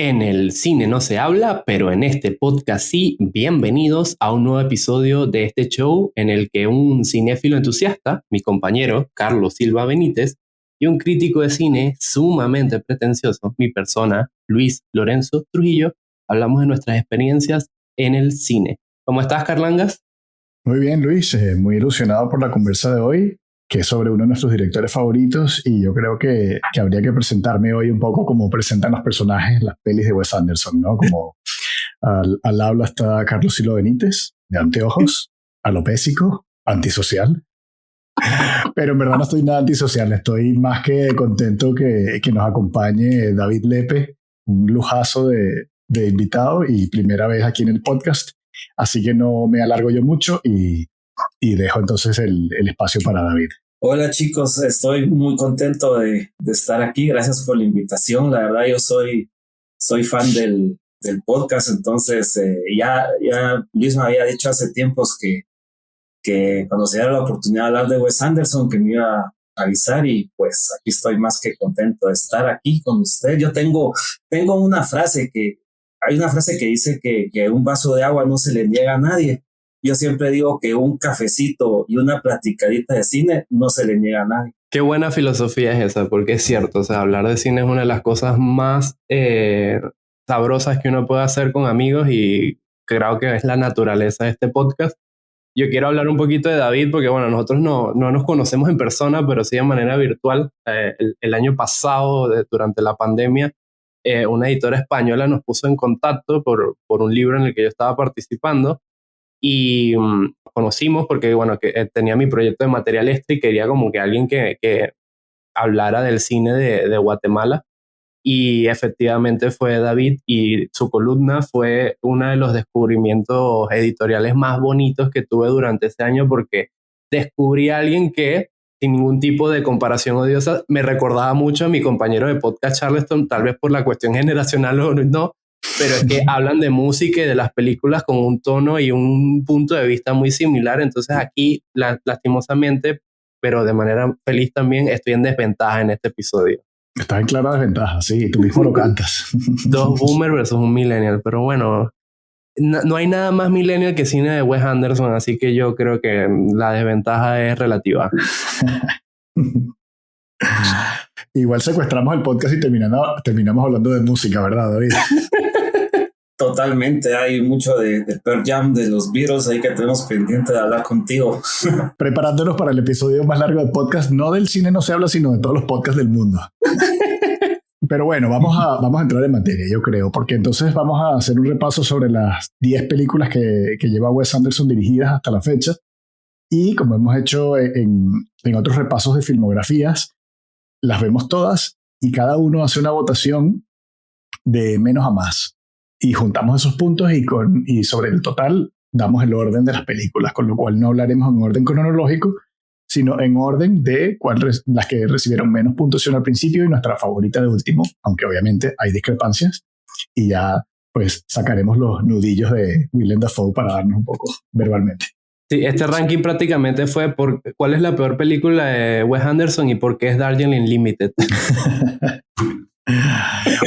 En el cine no se habla, pero en este podcast sí. Bienvenidos a un nuevo episodio de este show en el que un cinéfilo entusiasta, mi compañero Carlos Silva Benítez, y un crítico de cine sumamente pretencioso, mi persona, Luis Lorenzo Trujillo, hablamos de nuestras experiencias en el cine. ¿Cómo estás, Carlangas? Muy bien, Luis. Muy ilusionado por la conversa de hoy, que es sobre uno de nuestros directores favoritos, y yo creo que habría que presentarme hoy un poco como presentan los personajes en las pelis de Wes Anderson, ¿no? Como al habla está Carlos Silva Benítez, de anteojos, alopésico, antisocial. Pero en verdad no estoy nada antisocial, estoy más que contento que nos acompañe David Lepe, un lujazo de invitado y primera vez aquí en el podcast. Así que no me alargo yo mucho y dejo entonces el espacio para David. Hola chicos, estoy muy contento de estar aquí. Gracias por la invitación. La verdad yo soy fan del podcast, entonces ya Luis me había dicho hace tiempos que cuando se diera la oportunidad de hablar de Wes Anderson que me iba a avisar, y pues aquí estoy más que contento de estar aquí con usted. Yo tengo una frase hay una frase que dice que un vaso de agua no se le niega a nadie. Yo siempre digo que un cafecito y una platicadita de cine no se le niega a nadie. Qué buena filosofía es esa, porque es cierto, o sea, hablar de cine es una de las cosas más sabrosas que uno puede hacer con amigos y creo que es la naturaleza de este podcast. Yo quiero hablar un poquito de David porque, bueno, nosotros no nos conocemos en persona, pero sí de manera virtual. El año pasado, durante la pandemia, una editora española nos puso en contacto por un libro en el que yo estaba participando y conocimos porque, bueno, que tenía mi proyecto de material y quería como que alguien que hablara del cine de Guatemala. Y efectivamente fue David, y su columna fue uno de los descubrimientos editoriales más bonitos que tuve durante ese año, porque descubrí a alguien que, sin ningún tipo de comparación odiosa, me recordaba mucho a mi compañero de podcast Charleston, tal vez por la cuestión generacional o no, pero es que hablan de música y de las películas con un tono y un punto de vista muy similar. Entonces aquí, lastimosamente, pero de manera feliz también, estoy en desventaja en este episodio. Estás en clara desventaja, sí, tú mismo lo cantas. Dos boomers versus un millennial, pero bueno, no hay nada más millennial que cine de Wes Anderson, así que yo creo que la desventaja es relativa. Igual secuestramos el podcast y terminamos hablando de música, ¿verdad, David? Totalmente, hay mucho de Pearl Jam, de los Beatles ahí que tenemos pendiente de hablar contigo. Preparándonos para el episodio más largo del podcast, no del cine no se habla, sino de todos los podcasts del mundo. Pero bueno, vamos a entrar en materia, yo creo, porque entonces vamos a hacer un repaso sobre las 10 películas que lleva Wes Anderson dirigidas hasta la fecha. Y como hemos hecho en otros repasos de filmografías, las vemos todas y cada uno hace una votación de menos a más. Y juntamos esos puntos y sobre el total damos el orden de las películas, con lo cual no hablaremos en orden cronológico, sino en orden de las que recibieron menos puntuación al principio y nuestra favorita de último, aunque obviamente hay discrepancias, y ya pues sacaremos los nudillos de Willem Dafoe para darnos un poco verbalmente. Sí, este ranking prácticamente fue por cuál es la peor película de Wes Anderson y por qué es Darjeeling Limited.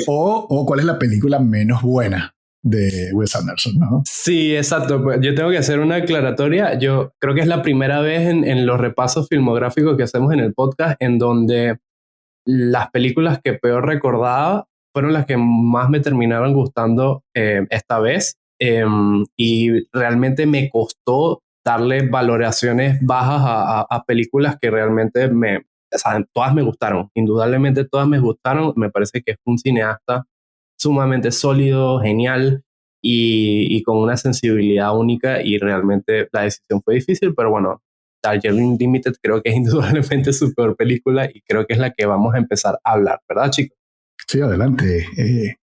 o cuál es la película menos buena de Wes Anderson, ¿no? Sí, exacto. Yo tengo que hacer una aclaratoria. Yo creo que es la primera vez en los repasos filmográficos que hacemos en el podcast en donde las películas que peor recordaba fueron las que más me terminaron gustando esta vez. Y realmente me costó darle valoraciones bajas a películas que realmente o sea, todas me gustaron. Indudablemente todas me gustaron. Me parece que es un cineasta sumamente sólido, genial y con una sensibilidad única, y realmente la decisión fue difícil, pero bueno, Darjeeling Limited creo que es indudablemente su peor película y creo que es la que vamos a empezar a hablar, ¿verdad, chicos? Sí, adelante.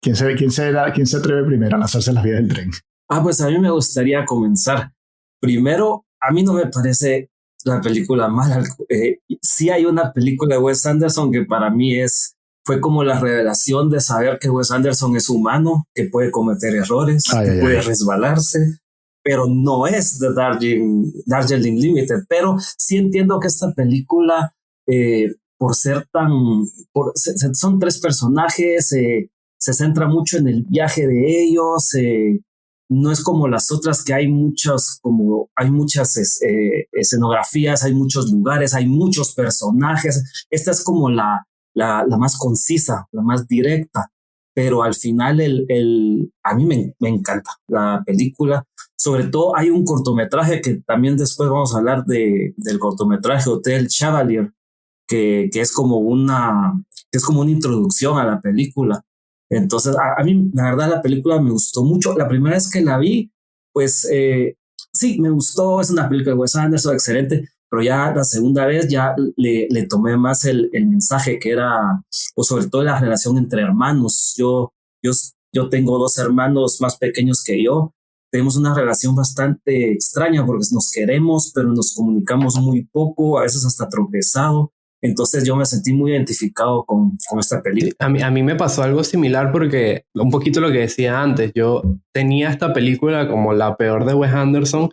¿Quién se atreve primero a lanzarse las vías del tren? Pues a mí me gustaría comenzar. Primero, a mí no me parece la película mala. Sí hay una película de Wes Anderson que para mí fue como la revelación de saber que Wes Anderson es humano, que puede cometer errores, que puede resbalarse, pero no es de Darjeeling Limited. Pero sí entiendo que esta película, son tres personajes, se centra mucho en el viaje de ellos. No es como las otras que hay muchas escenografías, hay muchos lugares, hay muchos personajes. Esta es como la más concisa, la más directa, pero al final a mí me encanta la película. Sobre todo hay un cortometraje que también después vamos a hablar del cortometraje Hotel Chevalier, que es como una introducción a la película. Entonces, a mí, la verdad, la película me gustó mucho. La primera vez que la vi, pues sí, me gustó. Es una película de Wes Anderson, excelente. Pero ya la segunda vez ya le tomé más el mensaje que era, o sobre todo la relación entre hermanos. Yo tengo 2 hermanos más pequeños que yo. Tenemos una relación bastante extraña porque nos queremos, pero nos comunicamos muy poco, a veces hasta tropezado. Entonces yo me sentí muy identificado con esta película. Sí, a mí me pasó algo similar porque un poquito lo que decía antes, yo tenía esta película como la peor de Wes Anderson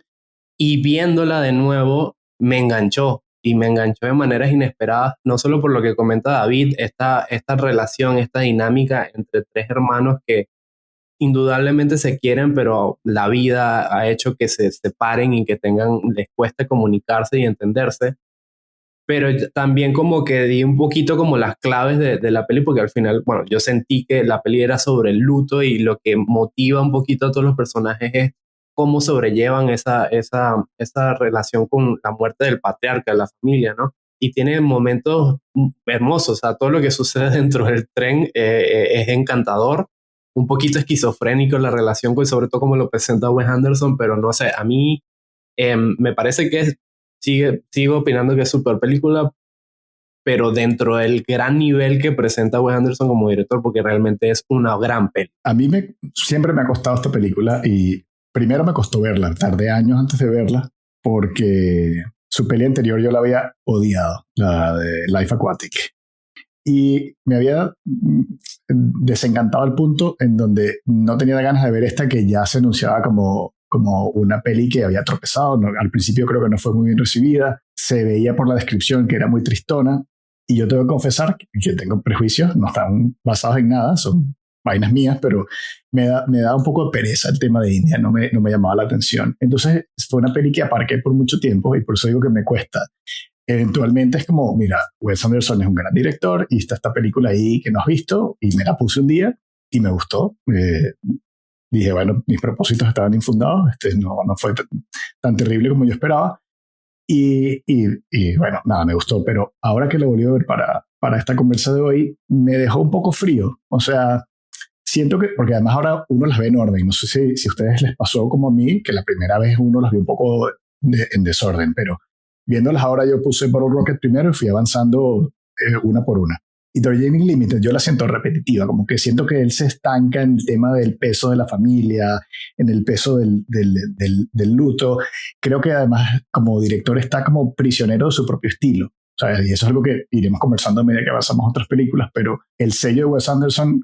y viéndola de nuevo me enganchó y me enganchó de maneras inesperadas, no solo por lo que comenta David, esta relación, esta dinámica entre 3 hermanos que indudablemente se quieren, pero la vida ha hecho que se separen y que les cueste comunicarse y entenderse. Pero también como que di un poquito como las claves de la peli, porque al final, bueno, yo sentí que la peli era sobre el luto y lo que motiva un poquito a todos los personajes es cómo sobrellevan esa relación con la muerte del patriarca de la familia, ¿no? Y tiene momentos hermosos, o sea, todo lo que sucede dentro del tren es encantador, un poquito esquizofrénico la relación, pues, sobre todo como lo presenta Wes Anderson, pero no sé, a mí me parece que sigo opinando que es súper película, pero dentro del gran nivel que presenta Wes Anderson como director, porque realmente es una gran peli. A mí siempre me ha costado esta película y primero me costó verla, tardé años antes de verla, porque su peli anterior yo la había odiado, la de Life Aquatic. Y me había desencantado al punto en donde no tenía ganas de ver esta que ya se anunciaba como una peli que había tropezado. No, al principio creo que no fue muy bien recibida. Se veía por la descripción que era muy tristona. Y yo tengo que confesar que tengo prejuicios, no están basados en nada, son vainas mías, pero me da un poco de pereza el tema de India, no me llamaba la atención. Entonces fue una peli que aparqué por mucho tiempo y por eso digo que me cuesta. Eventualmente es como, mira, Wes Anderson es un gran director y está esta película ahí que no has visto y me la puse un día y me gustó. Dije, bueno, mis propósitos estaban infundados, no fue tan terrible como yo esperaba. Y bueno, nada, me gustó, pero ahora que lo volví a ver para esta conversa de hoy, me dejó un poco frío. O sea, siento que, porque además ahora uno las ve en orden, no sé si a ustedes les pasó como a mí, que la primera vez uno las vio un poco en desorden, pero viéndolas ahora yo puse Bottle Rocket primero y fui avanzando una por una. Y Darjeeling Limited yo la siento repetitiva, como que siento que él se estanca en el tema del peso de la familia, en el peso del luto. Creo que además como director está como prisionero de su propio estilo. ¿Sabes? Y eso es algo que iremos conversando a medida que avanzamos otras películas, pero el sello de Wes Anderson,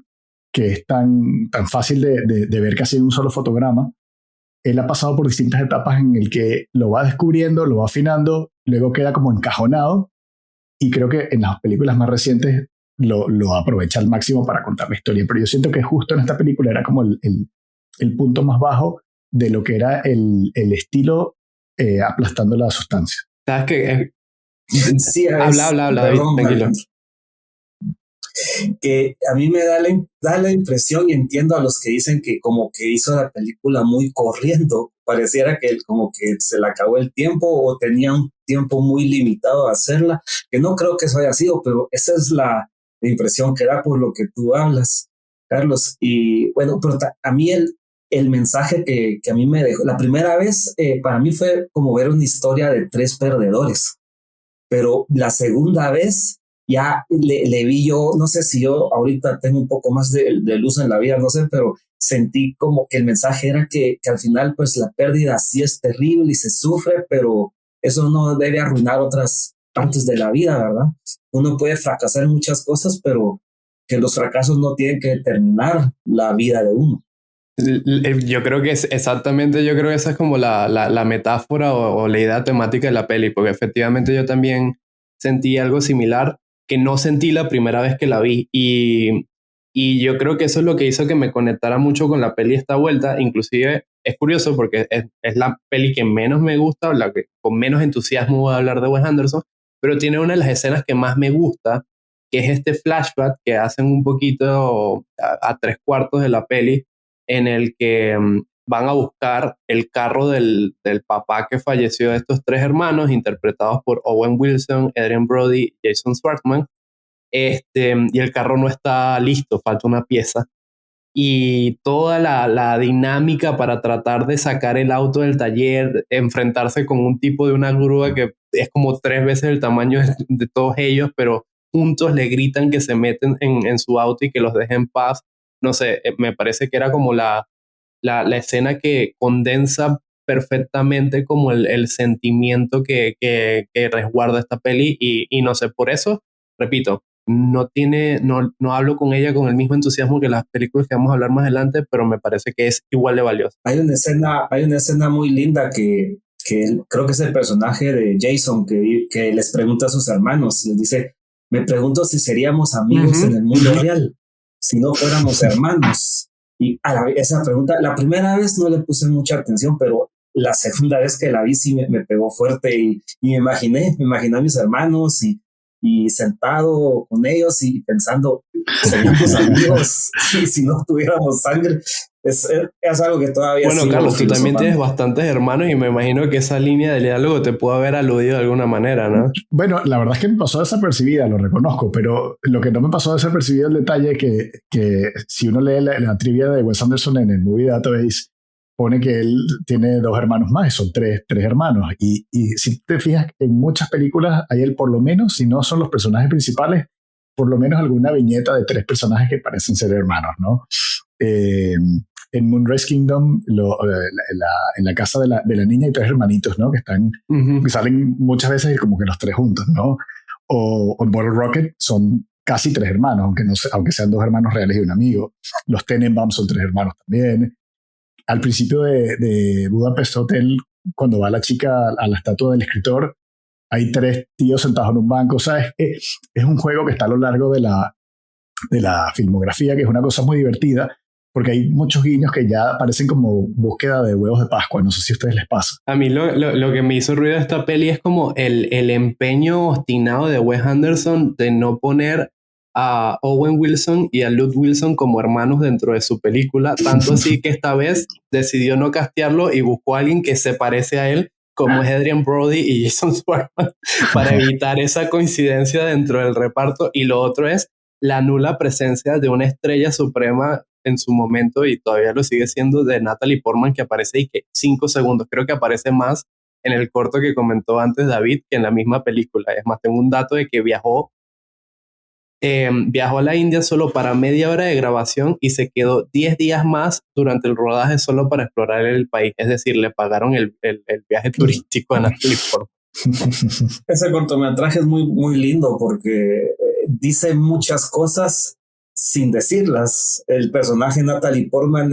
que es tan fácil de ver casi en un solo fotograma, él ha pasado por distintas etapas en el que lo va descubriendo, lo va afinando, luego queda como encajonado, y creo que en las películas más recientes lo aprovecha al máximo para contar la historia. Pero yo siento que justo en esta película era como el punto más bajo de lo que era el estilo aplastando la sustancia. ¿Sabes qué? Sí, habla, David, tranquilo. Que a mí me da la impresión, y entiendo a los que dicen que como que hizo la película muy corriendo, pareciera que como que se le acabó el tiempo o tenía un tiempo muy limitado a hacerla, que no creo que eso haya sido, pero esa es la impresión que da por lo que tú hablas, Carlos. Y bueno, pero a mí el mensaje que a mí me dejó, la primera vez para mí fue como ver una historia de 3 perdedores, pero la segunda vez ya le vi yo, no sé si yo ahorita tengo un poco más de luz en la vida, no sé, pero sentí como que el mensaje era que al final pues la pérdida sí es terrible y se sufre, pero eso no debe arruinar otras partes de la vida, ¿verdad? Uno puede fracasar en muchas cosas, pero que los fracasos no tienen que determinar la vida de uno. Yo creo que exactamente, yo creo que esa es como la metáfora o la idea temática de la peli, porque efectivamente yo también sentí algo similar que no sentí la primera vez que la vi y Y yo creo que eso es lo que hizo que me conectara mucho con la peli esta vuelta. Inclusive es curioso porque es la peli que menos me gusta, o la que con menos entusiasmo voy a hablar de Wes Anderson, pero tiene una de las escenas que más me gusta, que es este flashback que hacen un poquito a tres cuartos de la peli, en el que van a buscar el carro del papá que falleció de estos tres hermanos, interpretados por Owen Wilson, Adrien Brody y Jason Schwartzman. Y el carro no está listo, falta una pieza. Y toda la dinámica para tratar de sacar el auto del taller, enfrentarse con un tipo de una grúa que es como 3 veces el tamaño de todos ellos, pero juntos le gritan que se meten en su auto y que los dejen en paz. No sé, me parece que era como la escena que condensa perfectamente como el sentimiento que resguarda esta peli y no sé, por eso, repito, no hablo con ella con el mismo entusiasmo que las películas que vamos a hablar más adelante, pero me parece que es igual de valiosa. Hay una escena muy linda que creo que es el personaje de Jason que les pregunta a sus hermanos, les dice, me pregunto si seríamos amigos en el mundo real, si no fuéramos hermanos. Y esa pregunta, la primera vez no le puse mucha atención, pero la segunda vez que la vi sí me pegó fuerte y me imaginé a mis hermanos y sentado con ellos y pensando, seríamos amigos si no tuviéramos sangre. Es algo que todavía bueno, sigo Carlos, tú también filosofando. tienes bastantes hermanos y me imagino que esa línea de diálogo te pudo haber aludido de alguna manera, ¿no? Bueno, la verdad es que me pasó desapercibida, lo reconozco, pero lo que no me pasó desapercibido es el detalle que si uno lee la trivia de Wes Anderson en el Movie Database, pone que él tiene dos hermanos más, son tres hermanos. Y si te fijas, en muchas películas hay él por lo menos, si no son los personajes principales, por lo menos alguna viñeta de tres personajes que parecen ser hermanos, ¿no? En Moonrise Kingdom, en la casa de la niña hay tres hermanitos, ¿no? Que salen muchas veces como que los tres juntos, ¿no? O en Bottle Rocket son casi tres hermanos, aunque sean dos hermanos reales y un amigo. Los Tenenbaum son tres hermanos también. Al principio de Budapest Hotel, cuando va la chica a la estatua del escritor, hay tres tíos sentados en un banco. O sea, es un juego que está a lo largo de la filmografía, que es una cosa muy divertida, porque hay muchos guiños que ya parecen como búsqueda de huevos de Pascua. No sé si a ustedes les pasa. A mí lo que me hizo ruido de esta peli es como el empeño obstinado de Wes Anderson de no poner a Owen Wilson y a Luke Wilson como hermanos dentro de su película, tanto así que esta vez decidió no castearlo y buscó a alguien que se parece a él, como es Adrien Brody y Jason Schwartzman, para evitar esa coincidencia dentro del reparto. Y lo otro es la nula presencia de una estrella suprema en su momento, y todavía lo sigue siendo, de Natalie Portman, que aparece y que 5 segundos, creo que aparece más en el corto que comentó antes David que en la misma película. Es más, tengo un dato de que viajó a la India solo para media hora de grabación y se quedó 10 días más durante el rodaje solo para explorar el país. Es decir, le pagaron el viaje turístico a Natalie Portman. Ese cortometraje es muy, muy lindo porque dice muchas cosas sin decirlas. El personaje Natalie Portman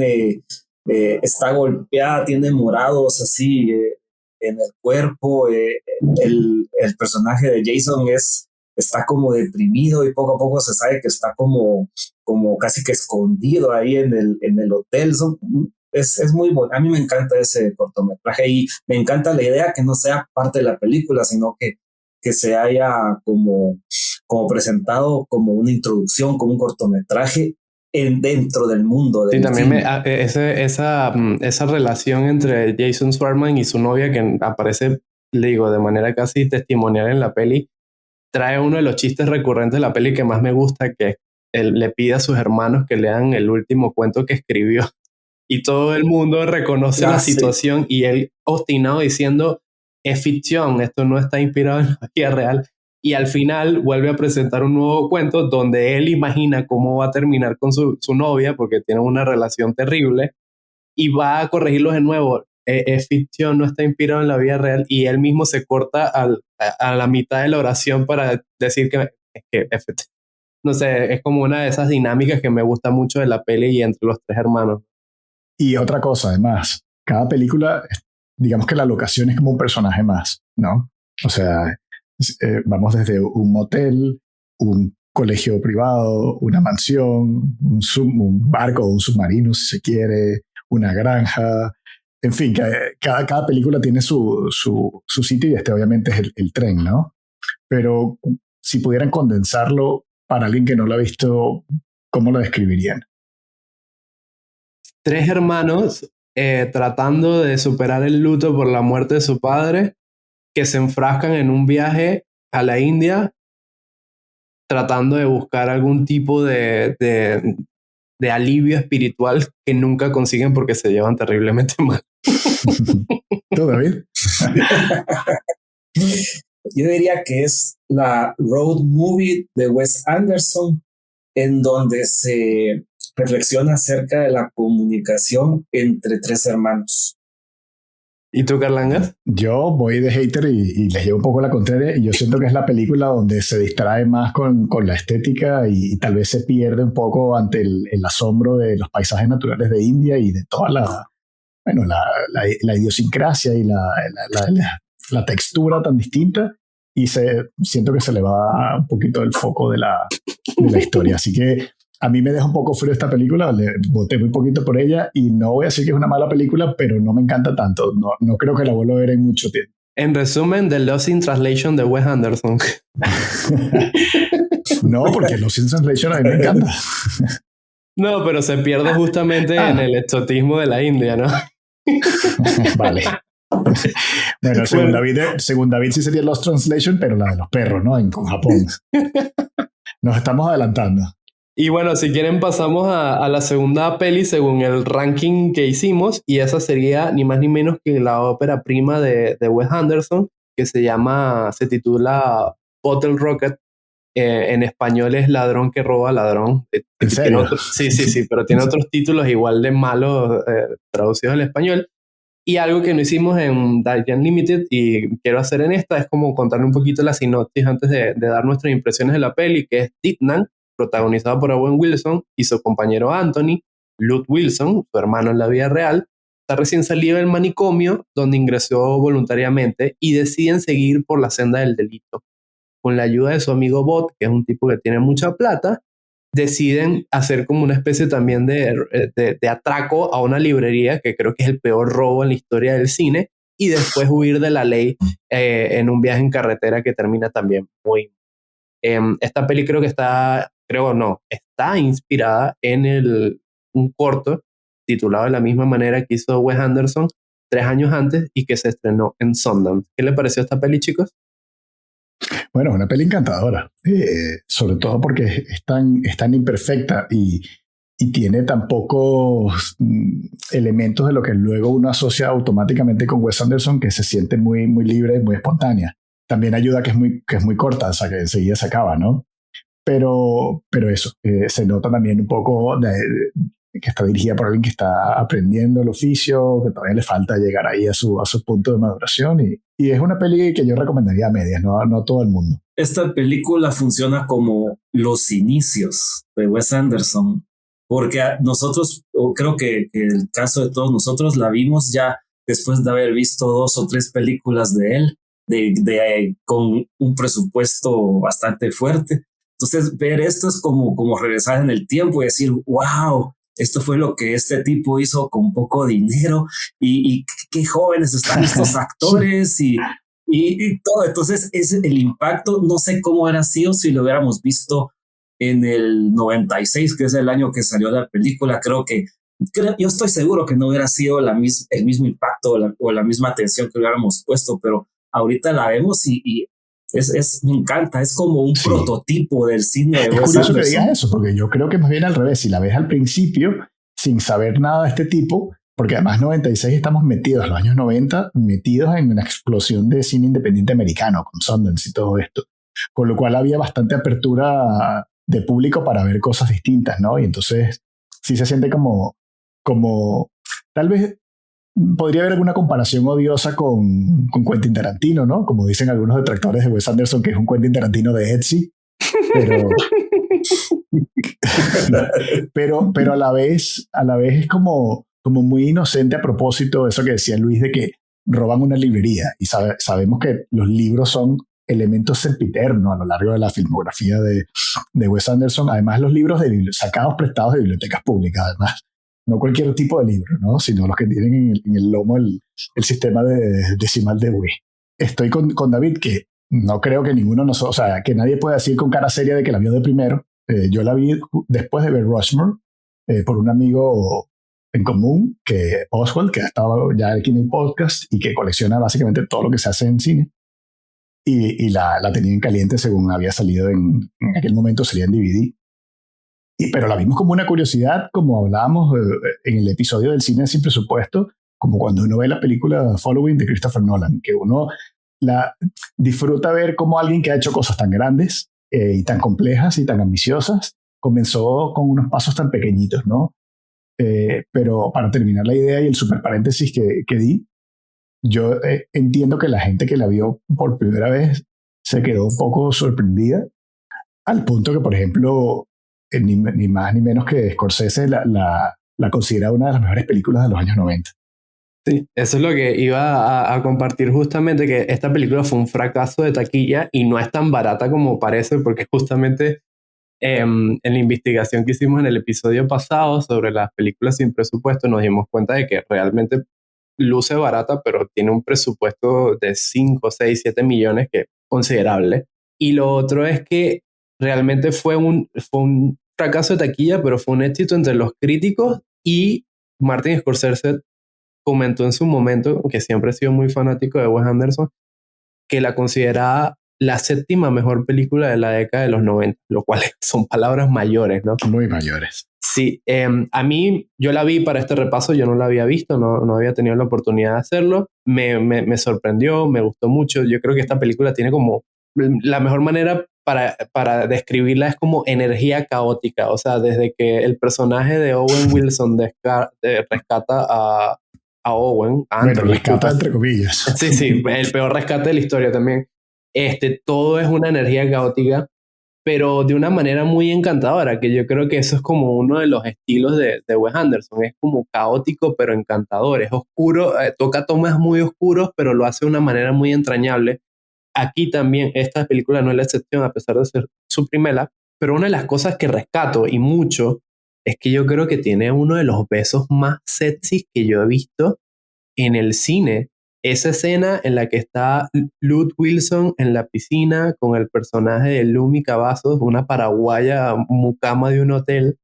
está golpeada, tiene morados así en el cuerpo. El personaje de Jason está como deprimido y poco a poco se sabe que está como casi que escondido ahí en el hotel. Es muy bueno. A mí me encanta ese cortometraje y me encanta la idea que no sea parte de la película, sino que se haya como presentado como una introducción, como un cortometraje dentro del mundo del Sí, también cine. esa relación entre Jason Schwartzman y su novia, que aparece, le digo, de manera casi testimonial en la peli, trae uno de los chistes recurrentes de la peli que más me gusta, que él le pide a sus hermanos que lean el último cuento que escribió y todo el mundo reconoce la Sí. situación y él obstinado diciendo, es ficción, esto no está inspirado en la vida real. Y al final vuelve a presentar un nuevo cuento donde él imagina cómo va a terminar con su novia, porque tienen una relación terrible, y va a corregirlos de nuevo. Es ficción, no está inspirado en la vida real, y él mismo se corta a la mitad de la oración para decir que no sé, es como una de esas dinámicas que me gusta mucho de la peli y entre los tres hermanos. Y otra cosa, además, cada película, digamos que la locación es como un personaje más, ¿no? O sea, vamos desde un motel, un colegio privado, una mansión, un barco o un submarino, si se quiere, una granja. En fin, cada película tiene su sitio y obviamente es el tren, ¿no? Pero si pudieran condensarlo para alguien que no lo ha visto, ¿cómo lo describirían? 3 hermanos tratando de superar el luto por la muerte de su padre, que se enfrascan en un viaje a la India tratando de buscar algún tipo de alivio espiritual que nunca consiguen porque se llevan terriblemente mal. ¿Tú, David? Yo diría que es la road movie de Wes Anderson, en donde se reflexiona acerca de la comunicación entre 3 hermanos. ¿Y tú, Carlangas? Yo voy de hater y les llevo un poco la contraria, y yo siento que es la película donde se distrae más con la estética y tal vez se pierde un poco ante el asombro de los paisajes naturales de India y de toda la idiosincrasia y la textura tan distinta, y siento que se le va un poquito el foco de la historia. Así que a mí me deja un poco frío esta película, le voté muy poquito por ella y no voy a decir que es una mala película, pero no me encanta tanto. No creo que la vuelva a ver en mucho tiempo. En resumen, The Lost in Translation de Wes Anderson. No, porque Lost in Translation a mí me encanta. No, pero se pierde justamente en el exotismo de la India, ¿no? Vale. Bueno, según David sí sería Lost Translation, pero la de los perros, ¿no? Con Japón. Nos estamos adelantando. Y bueno, si quieren pasamos a la segunda peli según el ranking que hicimos, y esa sería ni más ni menos que la ópera prima de Wes Anderson, que se titula Bottle Rocket. En español es Ladrón que roba ladrón. ¿En serio? Sí, pero tiene otros títulos igual de malos traducidos al español. Y algo que no hicimos en Dark Unlimited y quiero hacer en esta es como contarle un poquito la sinopsis antes de dar nuestras impresiones de la peli, que es Titnan, protagonizada por Owen Wilson y su compañero Anthony. Luke Wilson, su hermano en la vida real, está recién salido del manicomio donde ingresó voluntariamente y deciden seguir por la senda del delito. Con la ayuda de su amigo Bot, que es un tipo que tiene mucha plata, deciden hacer como una especie también de atraco a una librería, que creo que es el peor robo en la historia del cine, y después huir de la ley en un viaje en carretera que termina también muy... esta peli está inspirada en un corto titulado de la misma manera que hizo Wes Anderson 3 años antes y que se estrenó en Sundance. ¿Qué le pareció esta peli, chicos? Bueno, es una peli encantadora, sobre todo porque es tan imperfecta y tiene tan pocos elementos de lo que luego uno asocia automáticamente con Wes Anderson, que se siente muy, muy libre y muy espontánea. También ayuda que es muy corta, o sea, que enseguida se acaba, ¿no? Pero eso, se nota también un poco que está dirigida por alguien que está aprendiendo el oficio, que todavía le falta llegar ahí a su punto de maduración, y es una peli que yo recomendaría a medias, no a todo el mundo. Esta película funciona como los inicios de Wes Anderson, porque nosotros, creo que el caso de todos nosotros, la vimos ya después de haber visto 2 o 3 películas de él, con un presupuesto bastante fuerte. Entonces ver esto es como regresar en el tiempo y decir, wow, esto fue lo que este tipo hizo con poco dinero, y qué jóvenes están estos actores y todo. Entonces es el impacto. No sé cómo hubiera sido si lo hubiéramos visto en el 96, que es el año que salió la película. Yo estoy seguro que no hubiera sido el mismo impacto o la misma atención que hubiéramos puesto, pero ahorita la vemos y me encanta. Es como un prototipo del cine de Wes Anderson. Es curioso que digas eso, porque yo creo que más bien al revés. Si la ves al principio, sin saber nada de este tipo, porque además 96 estamos metidos, los años 90, metidos en una explosión de cine independiente americano, con Sundance y todo esto. Con lo cual había bastante apertura de público para ver cosas distintas, ¿no? Y entonces sí se siente como tal vez podría haber alguna comparación odiosa con Quentin Tarantino, ¿no? Como dicen algunos detractores de Wes Anderson, que es un Quentin Tarantino de Etsy. Pero a la vez es como muy inocente a propósito de eso que decía Luis, de que roban una librería. Y sabemos que los libros son elemento sempiterno a lo largo de la filmografía de Wes Anderson. Además, los libros sacados prestados de bibliotecas públicas, además. No cualquier tipo de libro, ¿no? Sino los que tienen en el lomo el sistema decimal de Dewey. Estoy con David, que no creo que ninguno de nosotros, o sea, que nadie pueda decir con cara seria de que la vio de primero. Yo la vi después de ver Rushmore por un amigo en común, que Oswald, que ha estado ya aquí en el podcast y que colecciona básicamente todo lo que se hace en cine. Y la tenía en caliente según había salido en aquel momento, salía en DVD. Pero la vimos como una curiosidad, como hablábamos en el episodio del cine sin presupuesto, como cuando uno ve la película Following de Christopher Nolan, que uno la disfruta ver cómo alguien que ha hecho cosas tan grandes y tan complejas y tan ambiciosas comenzó con unos pasos tan pequeñitos, ¿no? Pero para terminar la idea y el super paréntesis que di, yo entiendo que la gente que la vio por primera vez se quedó un poco sorprendida, al punto que, por ejemplo, ni más ni menos que Scorsese la considera una de las mejores películas de los años 90. Sí, eso es lo que iba a compartir justamente, que esta película fue un fracaso de taquilla y no es tan barata como parece, porque justamente en la investigación que hicimos en el episodio pasado sobre las películas sin presupuesto nos dimos cuenta de que realmente luce barata, pero tiene un presupuesto de 5, 6, 7 millones, que es considerable. Y lo otro es que realmente fue un fracaso de taquilla, pero fue un éxito entre los críticos, y Martin Scorsese comentó en su momento, que siempre ha sido muy fanático de Wes Anderson, que la consideraba la 7ª mejor película de la década de los 90, lo cual son palabras mayores, ¿no? Muy mayores. Sí, a mí, yo la vi para este repaso, yo no la había visto, no había tenido la oportunidad de hacerlo, me sorprendió, me gustó mucho. Yo creo que esta película tiene como, la mejor manera para describirla es como energía caótica, o sea, desde que el personaje de Owen Wilson rescata a Owen, bueno, rescata entre comillas. Sí, el peor rescate de la historia también. Todo es una energía caótica, pero de una manera muy encantadora, que yo creo que eso es como uno de los estilos de Wes Anderson. Es como caótico, pero encantador. Es oscuro, toca temas muy oscuros, pero lo hace de una manera muy entrañable. Aquí también, esta película no es la excepción, a pesar de ser su primera, pero una de las cosas que rescato y mucho es que yo creo que tiene uno de los besos más sexy que yo he visto en el cine. Esa escena en la que está Luke Wilson en la piscina con el personaje de Lumi Cavazos, una paraguaya mucama de un hotel,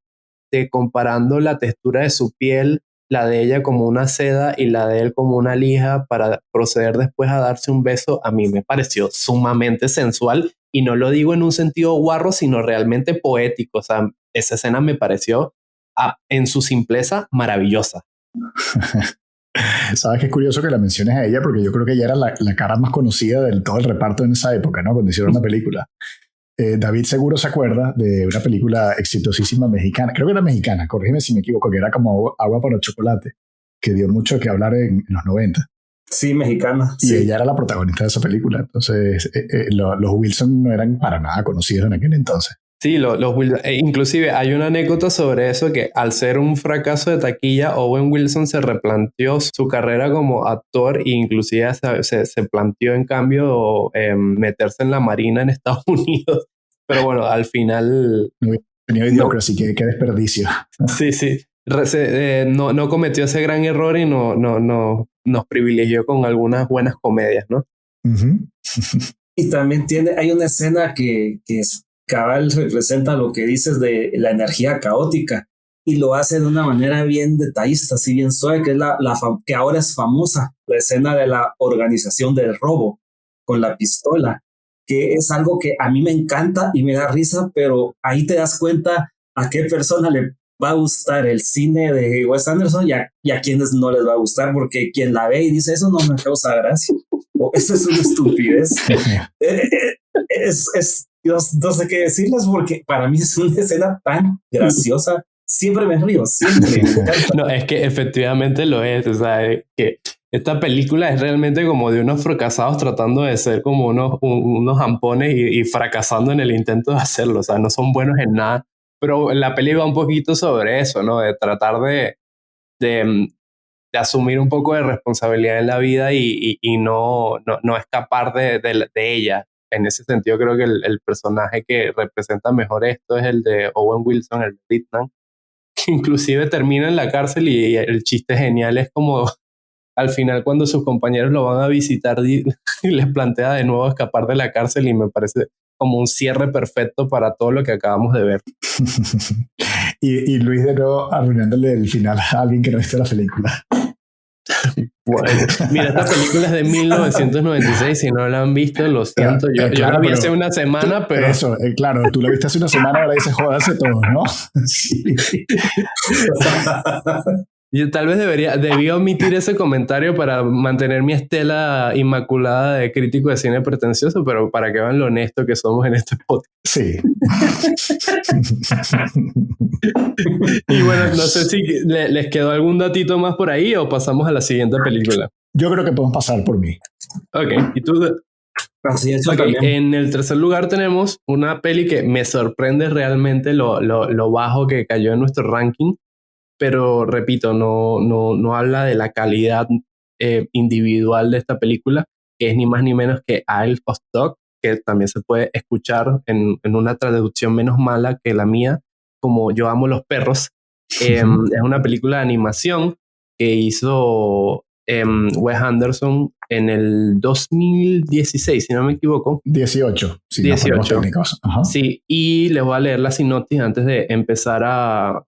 comparando la textura de su piel, la de ella como una seda y la de él como una lija, para proceder después a darse un beso. A mí me pareció sumamente sensual, y no lo digo en un sentido guarro, sino realmente poético. O sea, esa escena me pareció en su simpleza maravillosa. Sabes que es curioso que la menciones a ella, porque yo creo que ella era la cara más conocida del todo el reparto en esa época, ¿no? Cuando hicieron la película. David seguro se acuerda de una película exitosísima mexicana, creo que era mexicana, corrígeme si me equivoco, que era como Agua para el Chocolate, que dio mucho que hablar en los 90. Sí, mexicana. Y sí. Ella era la protagonista de esa película. Entonces, los Wilson no eran para nada conocidos en aquel entonces. Sí, inclusive hay una anécdota sobre eso, que al ser un fracaso de taquilla, Owen Wilson se replanteó su carrera como actor, e inclusive se planteó en cambio meterse en la Marina en Estados Unidos. Pero bueno, al final... No había tenido Idiocracy, qué desperdicio. Sí. No cometió ese gran error y nos privilegió con algunas buenas comedias, ¿no? Uh-huh. Y también hay una escena que es cabal, representa lo que dices de la energía caótica, y lo hace de una manera bien detallista, así bien suave, que es que ahora es famosa, la escena de la organización del robo con la pistola, que es algo que a mí me encanta y me da risa, pero ahí te das cuenta a qué persona le va a gustar el cine de Wes Anderson y a quienes no les va a gustar, porque quien la ve y dice eso no me causa gracia, o eso es una estupidez. Yo no sé qué decirles, porque para mí es una escena tan graciosa. Siempre me río, siempre. No, es que efectivamente lo es. O sea, que esta película es realmente como de unos fracasados tratando de ser como unos zampones y fracasando en el intento de hacerlo. O sea, no son buenos en nada. Pero la peli va un poquito sobre eso, ¿no? De tratar de asumir un poco de responsabilidad en la vida y no escapar de ella. en ese sentido creo que el personaje que representa mejor esto es el de Owen Wilson, el de Batman, que inclusive termina en la cárcel y el chiste genial es como al final cuando sus compañeros lo van a visitar y les plantea de nuevo escapar de la cárcel, y me parece como un cierre perfecto para todo lo que acabamos de ver. y Luis de nuevo arruinándole el final a alguien que no viste la película. Bueno, mira, esta película es de 1996, si no la han visto, lo siento, yo la vi hace una semana, pero... Eso, claro, tú la viste hace una semana, ahora dices, joderse todos, ¿no? Sí. Yo tal vez debía omitir ese comentario para mantener mi estela inmaculada de crítico de cine pretencioso, pero para que vean lo honesto que somos en este podcast. Sí. Y bueno, no sé si les quedó algún datito más por ahí o pasamos a la siguiente película. Yo creo que podemos pasar por mí. Ok, ¿y tú? Así es, Okay, en el tercer lugar tenemos una peli que me sorprende realmente lo bajo que cayó en nuestro ranking, pero repito, no habla de la calidad individual de esta película, que es ni más ni menos que Isle of Dogs, que también se puede escuchar en una traducción menos mala que la mía, como Yo amo los perros. Es una película de animación que hizo Wes Anderson en el 2016, si no me equivoco. 18, sí, 18. Técnicos. Ajá. Sí, y les voy a leer la sinopsis antes de empezar a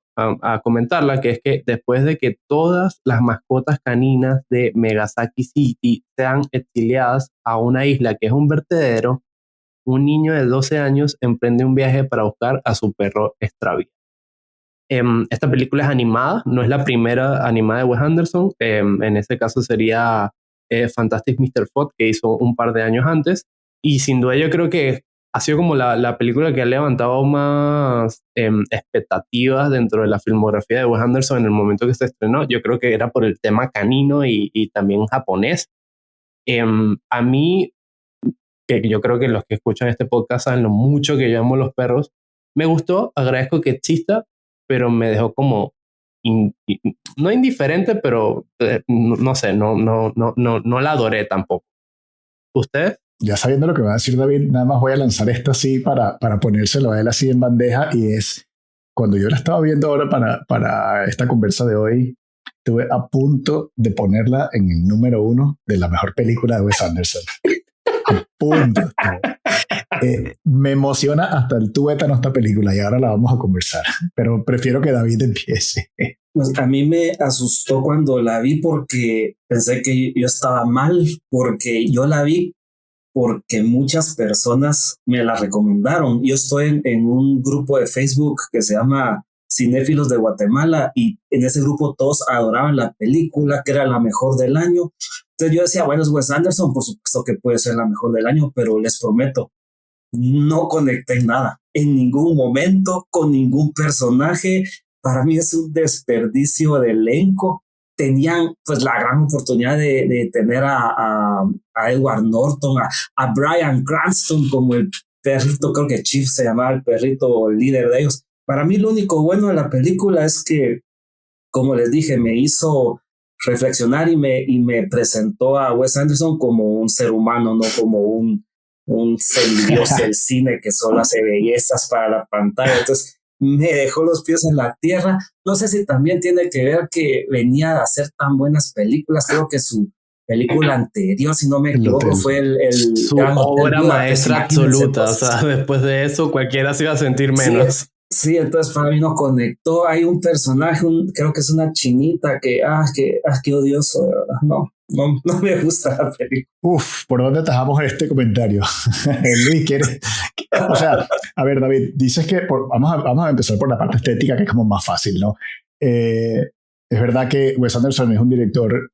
comentarla, que es que después de que todas las mascotas caninas de Megasaki City sean exiliadas a una isla que es un vertedero, un niño de 12 años emprende un viaje para buscar a su perro extraviado. Esta película es animada, no es la primera animada de Wes Anderson. En ese caso sería Fantastic Mr. Fox, que hizo un par de años antes, y sin duda yo creo que ha sido como la película que ha levantado más expectativas dentro de la filmografía de Wes Anderson en el momento que se estrenó. Yo creo que era por el tema canino y también japonés. A mí, que yo creo que los que escuchan este podcast saben lo mucho que yo amo los perros, me gustó, agradezco que exista, pero me dejó como no indiferente, pero no sé, no la adoré tampoco. ¿Usted? Ya sabiendo lo que va a decir David, nada más voy a lanzar esto así para ponérselo a él así en bandeja, y es, cuando yo la estaba viendo ahora para esta conversa de hoy, estuve a punto de ponerla en el número 1 de la mejor película de Wes Anderson. A punto. Me emociona hasta el tuétano esta película, y ahora la vamos a conversar, pero prefiero que David empiece. Pues a mí me asustó cuando la vi porque pensé que yo estaba mal, porque yo la vi porque muchas personas me la recomendaron. Yo estoy en un grupo de Facebook que se llama Cinéfilos de Guatemala, y en ese grupo todos adoraban la película, que era la mejor del año. Entonces yo decía, bueno, es Wes Anderson, por supuesto que puede ser la mejor del año, pero les prometo, no conecté nada en ningún momento con ningún personaje. Para mí es un desperdicio de elenco. Tenían pues la gran oportunidad de tener a Edward Norton, a Bryan Cranston como el perrito, creo que Chief se llamaba el perrito líder de ellos. Para mí lo único bueno de la película es que, como les dije, me hizo reflexionar y me presentó a Wes Anderson como un ser humano, no como un semidios del cine que solo hace bellezas para la pantalla. Entonces me dejó los pies en la tierra. No sé si también tiene que ver que venía de hacer tan buenas películas. Creo que su película anterior, si no me equivoco, fue su obra maestra absoluta. O sea, después de eso cualquiera se iba a sentir menos. Sí, entonces para mí no conectó. Hay un personaje, creo que es una chinita qué odioso, de verdad. No me gusta la película. Uf, ¿por dónde atajamos este comentario? Luis, ¿quieres? O sea, a ver, David, dices que vamos a empezar por la parte estética, que es como más fácil, ¿no? Es verdad que Wes Anderson es un director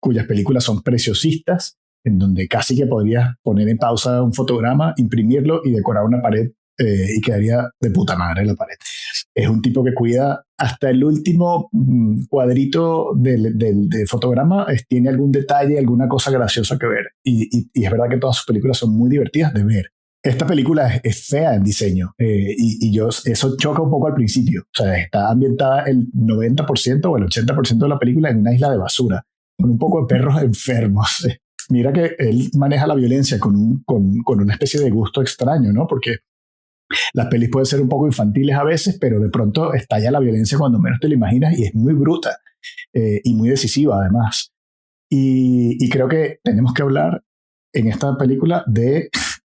cuyas películas son preciosistas, en donde casi que podrías poner en pausa un fotograma, imprimirlo y decorar una pared, y quedaría de puta madre la pared. Es un tipo que cuida hasta el último cuadrito del fotograma, tiene algún detalle, alguna cosa graciosa que ver. Y es verdad que todas sus películas son muy divertidas de ver. Esta película es fea en diseño, y eso choca un poco al principio. O sea, está ambientada el 90% o el 80% de la película en una isla de basura, con un poco de perros enfermos. mira que él maneja la violencia con una especie de gusto extraño, ¿no? Porque las pelis pueden ser un poco infantiles a veces, pero de pronto estalla la violencia cuando menos te lo imaginas y es muy bruta y muy decisiva además. Y creo que tenemos que hablar en esta película de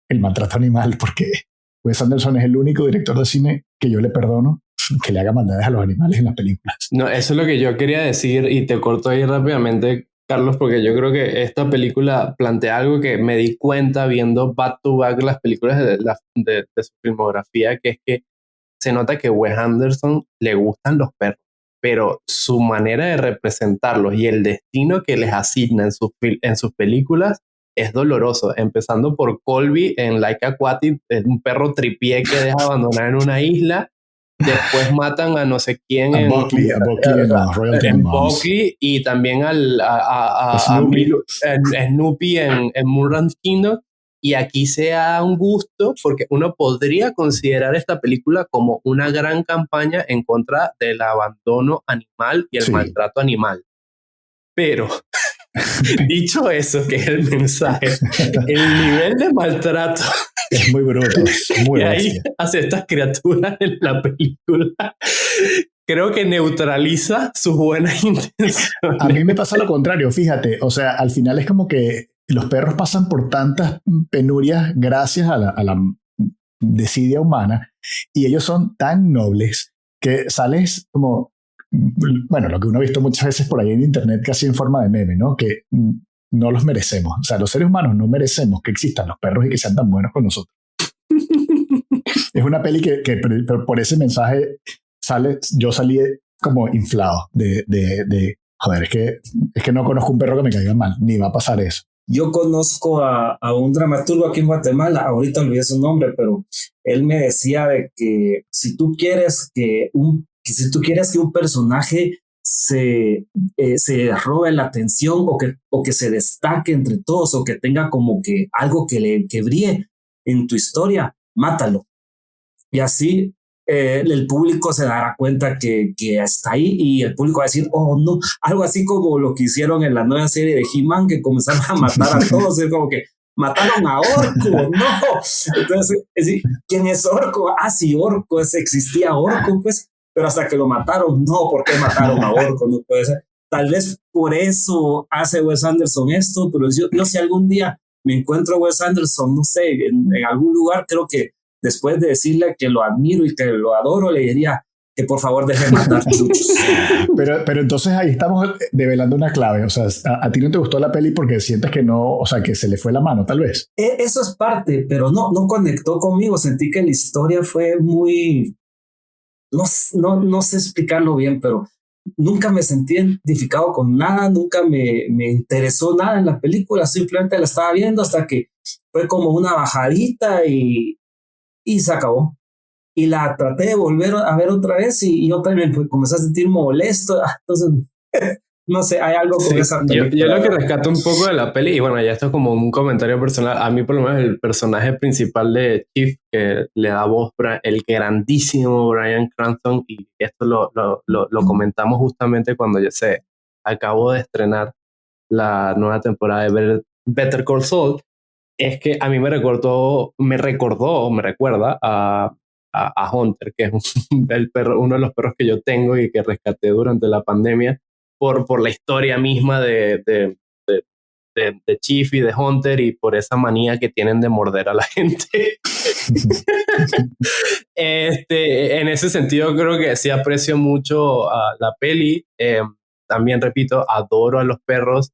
el maltrato animal, porque Wes Anderson es el único director de cine que yo le perdono que le haga maldades a los animales en las películas. No, eso es lo que yo quería decir y te corto ahí rápidamente, Carlos, porque yo creo que esta película plantea algo que me di cuenta viendo back to back las películas de su filmografía, que es que se nota que Wes Anderson le gustan los perros, pero su manera de representarlos y el destino que les asigna en sus películas es doloroso, empezando por Colby en Like Aquatic, un perro tripié que deja abandonar en una isla. Después matan a no sé quién a Buckley en Royal Tenenbaums. Buckley y también a Snoopy en Muran's Kingdom. Y aquí se da un gusto porque uno podría considerar esta película como una gran campaña en contra del abandono animal y el maltrato animal. Pero dicho eso, que es el mensaje, el nivel de maltrato es muy bruto, muy y ahí hace estas criaturas en la película, creo que neutraliza sus buenas intenciones. A mí me pasa lo contrario, fíjate, o sea, al final es como que los perros pasan por tantas penurias gracias a la desidia humana y ellos son tan nobles que sales como, bueno, lo que uno ha visto muchas veces por ahí en internet casi en forma de meme, ¿no? Que no los merecemos. O sea, los seres humanos no merecemos que existan los perros y que sean tan buenos con nosotros. Es una peli que por ese mensaje yo salí como inflado de joder, es que no conozco un perro que me caiga mal, ni va a pasar eso. Yo conozco a un dramaturgo aquí en Guatemala, ahorita olvidé su nombre, pero él me decía de que si tú quieres que un personaje se robe la atención o que se destaque entre todos o que tenga como que algo que brille en tu historia, mátalo. Y así el público se dará cuenta que está ahí y el público va a decir, oh no, algo así como lo que hicieron en la nueva serie de He-Man, que comenzaron a matar a todos, es como que mataron a Orco, no. Entonces, ¿quién es Orco? Ah, sí, Orco, existía Orco, pues. Pero hasta que lo mataron, no, ¿por qué mataron a Orco? No puede ser. Tal vez por eso hace Wes Anderson esto, pero yo si algún día me encuentro a Wes Anderson, no sé, en algún lugar, creo que después de decirle que lo admiro y que lo adoro, le diría que por favor deje de matar chuchos. Pero entonces ahí estamos develando una clave. O sea, a ti no te gustó la peli porque sientes que no, o sea, que se le fue la mano, tal vez. Eso es parte, pero no conectó conmigo. Sentí que la historia fue muy... No sé explicarlo bien, pero nunca me sentí identificado con nada, nunca me interesó nada en la película, simplemente la estaba viendo hasta que fue como una bajadita y se acabó. Y la traté de volver a ver otra vez y otra vez me comencé a sentir molesto. Entonces, no sé, hay algo con esa película. Yo lo que rescato un poco de la peli, y bueno, ya esto es como un comentario personal, a mí por lo menos el personaje principal de Chief, que le da voz el grandísimo Bryan Cranston, y esto lo comentamos justamente cuando ya se acabó de estrenar la nueva temporada de Better Call Saul, es que a mí me recuerda a Hunter, que es uno de los perros que yo tengo y que rescaté durante la pandemia por la historia misma de Chief y de Hunter y por esa manía que tienen de morder a la gente. En ese sentido creo que sí aprecio mucho la peli. También repito, adoro a los perros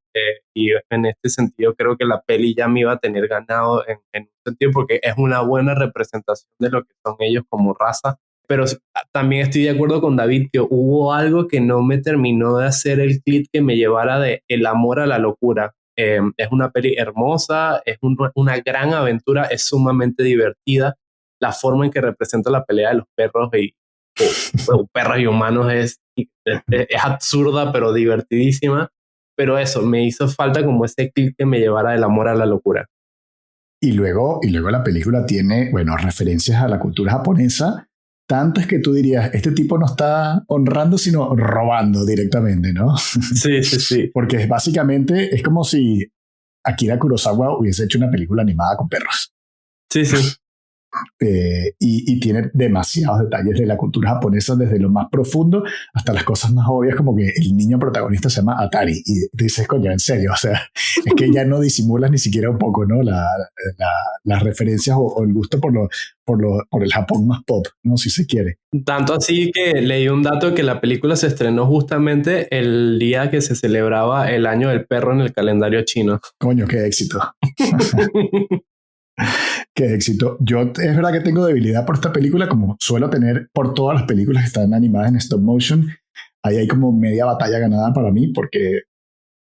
y en este sentido creo que la peli ya me iba a tener ganado en un sentido porque es una buena representación de lo que son ellos como raza. Pero también estoy de acuerdo con David que hubo algo que no me terminó de hacer el clic que me llevara de el amor a la locura. Es una peli hermosa, es una gran aventura, es sumamente divertida. La forma en que representa la pelea de los perros perros y humanos es absurda pero divertidísima. Pero eso, me hizo falta como ese clic que me llevara del amor a la locura. Y luego la película tiene, bueno, referencias a la cultura japonesa, tantas que tú dirías, este tipo no está honrando, sino robando directamente, ¿no? Sí. Porque básicamente es como si Akira Kurosawa hubiese hecho una película animada con perros. Sí, sí. Y tiene demasiados detalles de la cultura japonesa, desde lo más profundo hasta las cosas más obvias, como que el niño protagonista se llama Atari y dices, coño, en serio, o sea, es que ya no disimulas ni siquiera un poco, ¿no? Las referencias o el gusto por el Japón más pop, ¿no? Si se quiere. Tanto así que leí un dato que la película se estrenó justamente el día que se celebraba el año del perro en el calendario chino. Coño, qué éxito. Qué éxito. Yo es verdad que tengo debilidad por esta película, como suelo tener por todas las películas que están animadas en stop motion. Ahí hay como media batalla ganada para mí, porque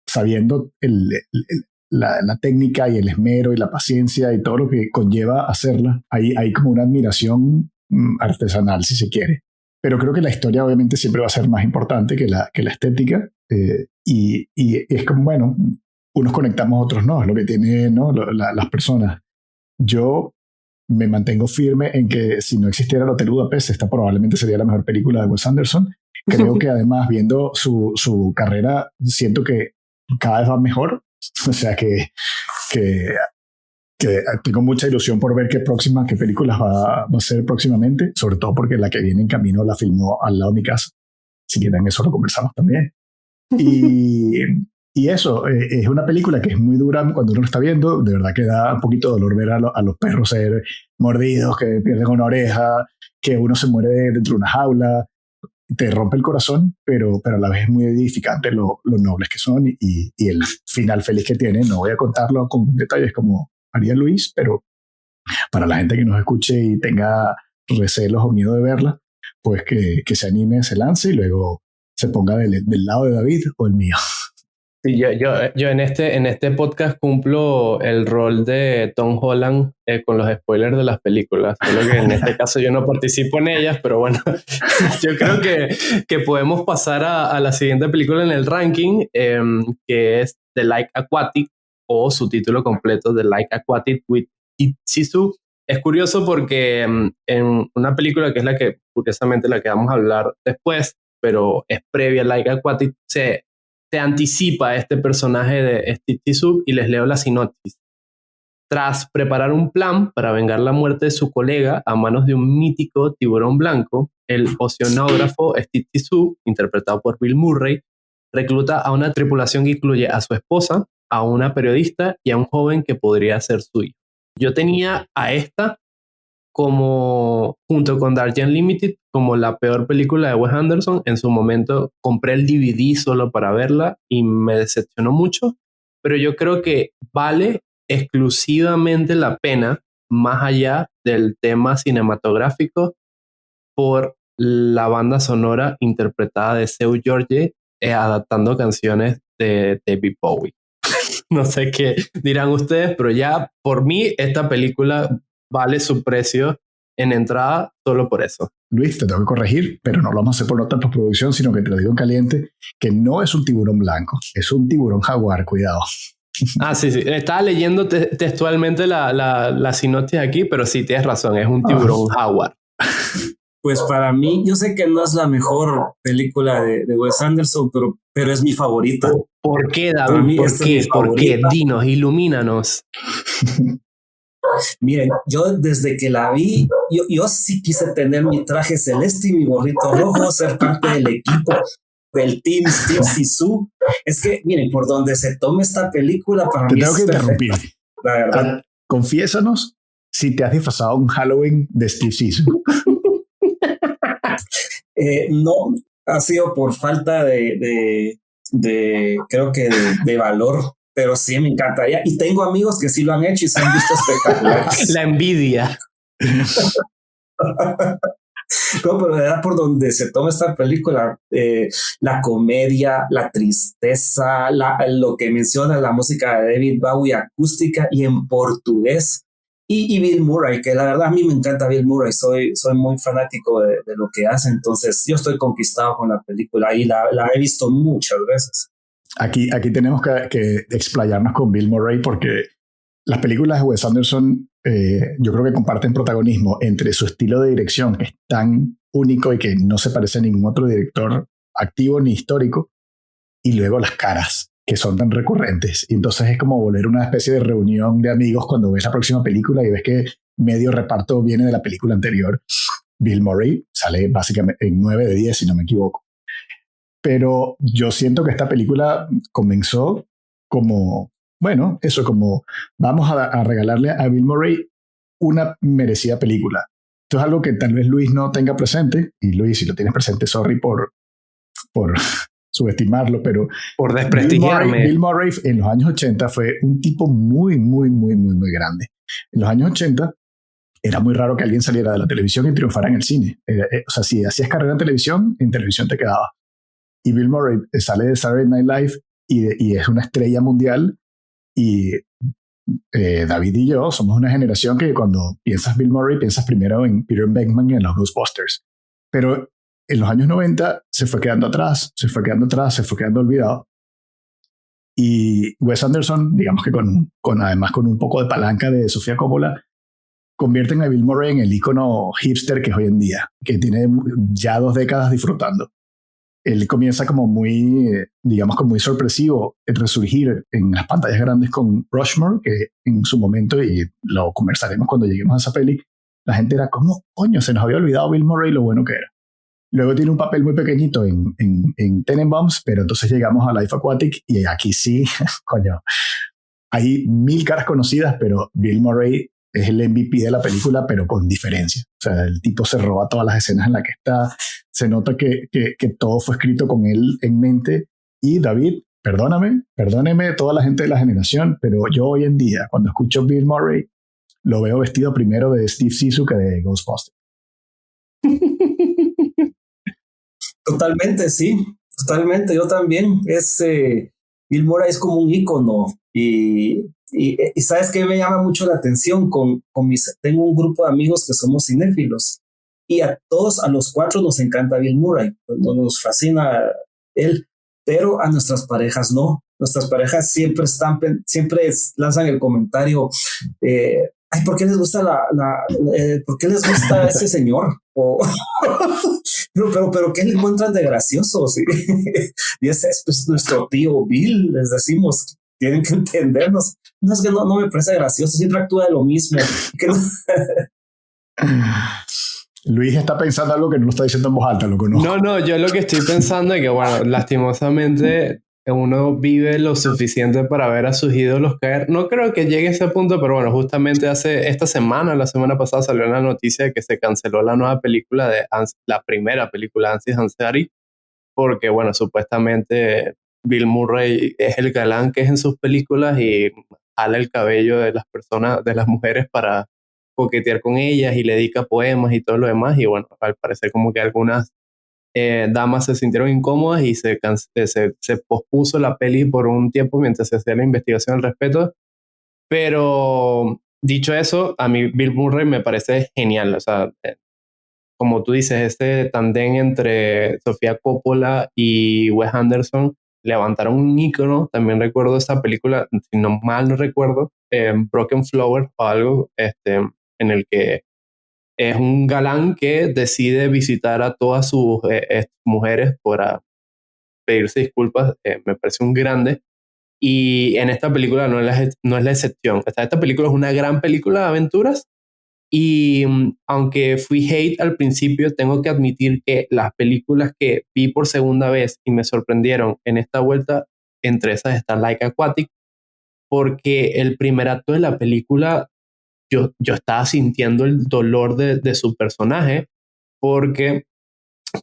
sabiendo la técnica y el esmero y la paciencia y todo lo que conlleva hacerla, hay como una admiración artesanal, si se quiere. Pero creo que la historia obviamente siempre va a ser más importante que la estética. Y es como, bueno, unos conectamos, otros no. Es lo que tienen, ¿no? Las personas. Yo me mantengo firme en que si no existiera el Hotel Budapest, esta probablemente sería la mejor película de Wes Anderson. Creo que además, viendo su carrera, siento que cada vez va mejor. O sea que tengo mucha ilusión por ver qué películas va a hacer próximamente, sobre todo porque la que viene en camino la filmó al lado de mi casa. Si quieren, eso lo conversamos también. Y eso, es una película que es muy dura cuando uno lo está viendo. De verdad que da un poquito de dolor ver a los perros ser mordidos, que pierden una oreja, que uno se muere dentro de una jaula. Te rompe el corazón, pero a la vez es muy edificante lo nobles que son y el final feliz que tiene. No voy a contarlo con detalles como haría Luis, pero para la gente que nos escuche y tenga recelos o miedo de verla, pues que se anime, se lance y luego se ponga del lado de David o el mío. Sí, yo en este podcast cumplo el rol de Tom Holland con los spoilers de las películas. Solo que en este caso yo no participo en ellas, pero bueno, yo creo que podemos pasar a la siguiente película en el ranking, que es The Like Aquatic, o su título completo, The Like Aquatic with Sisu. Es curioso porque en una película que es la que, curiosamente, la que vamos a hablar después, pero es previa a Like Aquatic, se anticipa a este personaje de Steve Zissou y les leo la sinopsis. Tras preparar un plan para vengar la muerte de su colega a manos de un mítico tiburón blanco, el oceanógrafo Steve Zissou, interpretado por Bill Murray, recluta a una tripulación que incluye a su esposa, a una periodista y a un joven que podría ser su hijo. Yo tenía a esta como, junto con Dark Unlimited, como la peor película de Wes Anderson. En su momento compré el DVD solo para verla y me decepcionó mucho, pero yo creo que vale exclusivamente la pena, más allá del tema cinematográfico, por la banda sonora interpretada de Seu Jorge, adaptando canciones de David Bowie. No sé qué dirán ustedes, pero ya por mí esta película vale su precio en entrada solo por eso. Luis, te tengo que corregir, pero no lo vamos a hacer por nota de postproducción, sino que te lo digo en caliente, que no es un tiburón blanco, es un tiburón jaguar, cuidado. Ah, sí. Estaba leyendo textualmente la sinopsis aquí, pero sí, tienes razón, es un tiburón jaguar. Pues para mí, yo sé que no es la mejor película de Wes Anderson, pero es mi favorita. ¿Por qué, David? ¿Por qué? Dinos, ilumínanos. Miren, yo desde que la vi, yo sí quise tener mi traje celeste y mi gorrito rojo, ser parte del equipo del Team Steve Zissou. Es que, miren, por donde se tome esta película, para mí tengo que interrumpir. La verdad. Confiésanos si te has disfrazado un Halloween de Steve Zissou. No, ha sido por falta de creo que de valor, pero sí me encantaría. Y tengo amigos que sí lo han hecho y se han visto espectaculares. La envidia. No, pero de verdad, por donde se toma esta película, la comedia, la tristeza, lo que menciona la música de David Bowie acústica y en portugués, y Bill Murray, que la verdad a mí me encanta Bill Murray, soy muy fanático de lo que hace, entonces yo estoy conquistado con la película y la he visto muchas veces. Aquí tenemos que explayarnos con Bill Murray, porque las películas de Wes Anderson yo creo que comparten protagonismo entre su estilo de dirección, que es tan único y que no se parece a ningún otro director activo ni histórico, y luego las caras. que son tan recurrentes. Y entonces es como volver una especie de reunión de amigos cuando ves la próxima película y ves que medio reparto viene de la película anterior. Bill Murray sale básicamente en 9 de 10, si no me equivoco. Pero yo siento que esta película comenzó como, bueno, eso, como vamos a regalarle a Bill Murray una merecida película. Esto es algo que tal vez Luis no tenga presente, y Luis, si lo tienes presente, sorry por subestimarlo, pero Por desprestigiarme. Bill Murray en los años 80 fue un tipo muy, muy, muy, muy, muy grande. En los años 80 era muy raro que alguien saliera de la televisión y triunfara en el cine. O sea, si hacías carrera en televisión te quedaba. Y Bill Murray sale de Saturday Night Live y es una estrella mundial. Y David y yo somos una generación que cuando piensas Bill Murray piensas primero en Peter Venkman y en los Ghostbusters. Pero en los años 90 se fue quedando atrás, se fue quedando olvidado. Y Wes Anderson, digamos que además con un poco de palanca de Sofía Coppola, convierten a Bill Murray en el ícono hipster que es hoy en día, que tiene ya 2 décadas disfrutando. Él comienza como muy, digamos, como muy sorpresivo el resurgir en las pantallas grandes con Rushmore, que en su momento, y lo conversaremos cuando lleguemos a esa peli, la gente era como, coño, se nos había olvidado Bill Murray lo bueno que era. Luego tiene un papel muy pequeñito en Tenenbaums, pero entonces llegamos a Life Aquatic y aquí sí, coño, hay 1000 caras conocidas, pero Bill Murray es el MVP de la película, pero con diferencia. O sea, el tipo se roba todas las escenas en las que está. Se nota que todo fue escrito con él en mente. Y David, perdóneme toda la gente de la generación, pero yo hoy en día, cuando escucho Bill Murray, lo veo vestido primero de Steve Zissou que de Ghostbusters. Totalmente, sí, totalmente. Yo también. Bill Murray es como un ícono y sabes que me llama mucho la atención tengo un grupo de amigos que somos cinéfilos y a los 4 nos encanta Bill Murray, nos fascina él, pero a nuestras parejas no. Nuestras parejas siempre lanzan el comentario, ay, ¿por qué les gusta ¿por qué les gusta ese señor? Pero ¿qué le encuentran de gracioso? ¿Sí? Y ese es pues, nuestro tío Bill, les decimos, tienen que entendernos. No es que no me parece gracioso, siempre actúa de lo mismo. Luis está pensando algo que no lo está diciendo en voz alta, lo conozco. No, yo lo que estoy pensando es que, bueno, lastimosamente uno vive lo suficiente para ver a sus ídolos caer. No creo que llegue a ese punto, pero bueno, justamente la semana pasada salió la noticia de que se canceló la nueva película la primera película de Aziz Ansari, porque, bueno, supuestamente Bill Murray es el galán que es en sus películas y jala el cabello de las personas, de las mujeres para coquetear con ellas y le dedica poemas y todo lo demás. Y bueno, al parecer como que algunas damas se sintieron incómodas y se pospuso la peli por un tiempo mientras se hacía la investigación al respecto. Pero dicho eso, a mí Bill Murray me parece genial. O sea, como tú dices, este tandem entre Sofía Coppola y Wes Anderson levantaron un ícono. También recuerdo esta película, si no mal no recuerdo, Broken Flower o algo, en el que es un galán que decide visitar a todas sus mujeres para pedirse disculpas. Me parece un grande. Y en esta película no es la excepción. Esta película es una gran película de aventuras. Y aunque fui hate al principio, tengo que admitir que las películas que vi por segunda vez y me sorprendieron en esta vuelta, entre esas está Like Aquatic, porque el primer acto de la película yo estaba sintiendo el dolor de su personaje, porque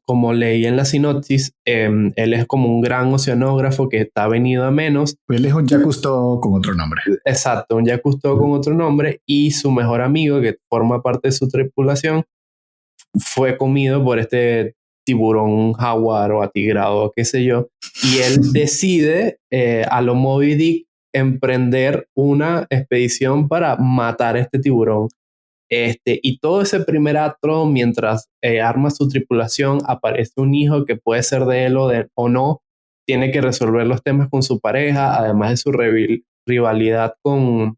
como leí en la sinopsis, él es como un gran oceanógrafo que está venido a menos. Él es un Jacques Cousteau con otro nombre. Exacto, un Jacques Cousteau con otro nombre, y su mejor amigo, que forma parte de su tripulación, fue comido por este tiburón jaguar o atigrado, qué sé yo, y él decide a lo Moby Dick emprender una expedición para matar a este tiburón. Y todo ese primer acto, mientras arma su tripulación, aparece un hijo que puede ser de él o no, tiene que resolver los temas con su pareja, además de su rivalidad con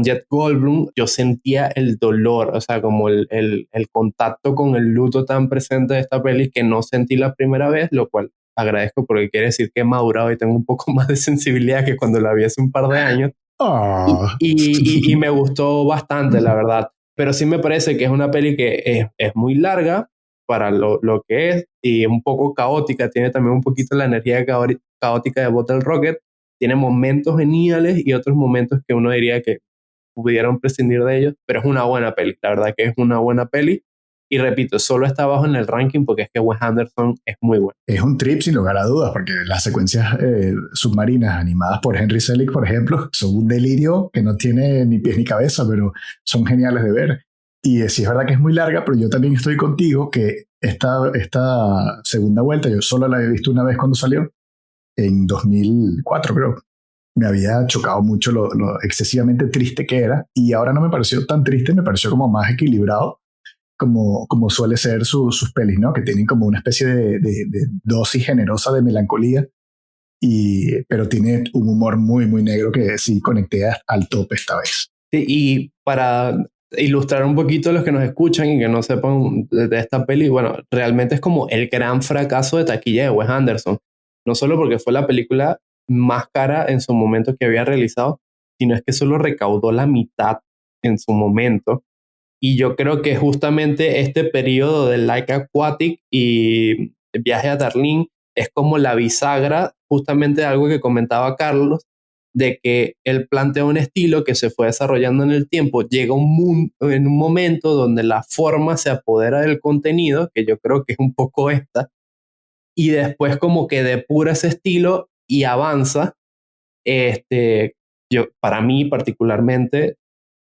Jeff Goldblum. Yo sentía el dolor, o sea, como el contacto con el luto tan presente de esta peli que no sentí la primera vez, lo cual agradezco porque quiere decir que he madurado y tengo un poco más de sensibilidad que cuando la vi hace un par de años. Oh. Y me gustó bastante, la verdad. Pero sí me parece que es una peli que es muy larga para lo que es y un poco caótica. Tiene también un poquito la energía caótica de Bottle Rocket. Tiene momentos geniales y otros momentos que uno diría que pudieron prescindir de ellos, pero es una buena peli. La verdad que es una buena peli. Y repito, solo está abajo en el ranking porque es que Wes Anderson es muy bueno. Es un trip sin lugar a dudas, porque las secuencias submarinas animadas por Henry Selick, por ejemplo, son un delirio que no tiene ni pies ni cabeza, pero son geniales de ver. Y sí es verdad que es muy larga, pero yo también estoy contigo que esta segunda vuelta, yo solo la había visto una vez cuando salió, en 2004 creo. Me había chocado mucho lo excesivamente triste que era, y ahora no me pareció tan triste, me pareció como más equilibrado, como suele ser sus pelis, ¿no? Que tienen como una especie de dosis generosa de melancolía, pero tiene un humor muy, muy negro que sí conecté al tope esta vez. Sí, y para ilustrar un poquito a los que nos escuchan y que no sepan de esta peli, bueno, realmente es como el gran fracaso de taquilla de Wes Anderson. No solo porque fue la película más cara en su momento que había realizado, sino es que solo recaudó la mitad en su momento. Y yo creo que justamente este periodo de Like Aquatic y Viaje a Darlene es como la bisagra justamente de algo que comentaba Carlos, de que él plantea un estilo que se fue desarrollando en el tiempo, llega en un momento donde la forma se apodera del contenido, que yo creo que es un poco esta, y después como que depura ese estilo y avanza. Para mí particularmente,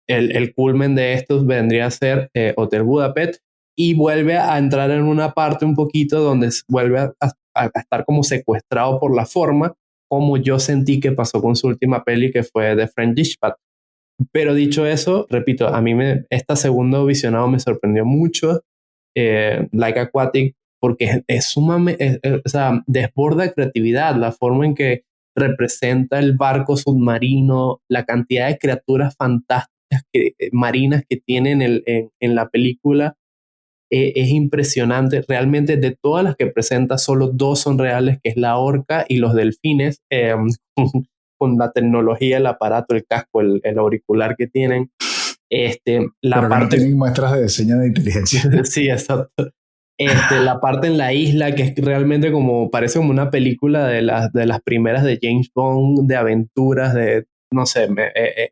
el culmen de estos vendría a ser Hotel Budapest y vuelve a entrar en una parte un poquito donde vuelve a estar como secuestrado por la forma, como yo sentí que pasó con su última peli que fue The French Dispatch. Pero dicho eso, repito, a mí esta segundo visionado me sorprendió mucho, Like Aquatic, porque es sumamente, o sea, desborda creatividad, la forma en que representa el barco submarino, la cantidad de criaturas fantásticas marinas que tienen en la película, es impresionante. Realmente de todas las que presenta, solo dos son reales, que es la orca y los delfines, con la tecnología, el aparato, el casco, el auricular que tienen. La pero parte... que no tienen muestras de diseño de inteligencia. Sí, exacto. La parte en la isla, que es realmente como, parece como una película de las primeras de James Bond, de aventuras, no sé,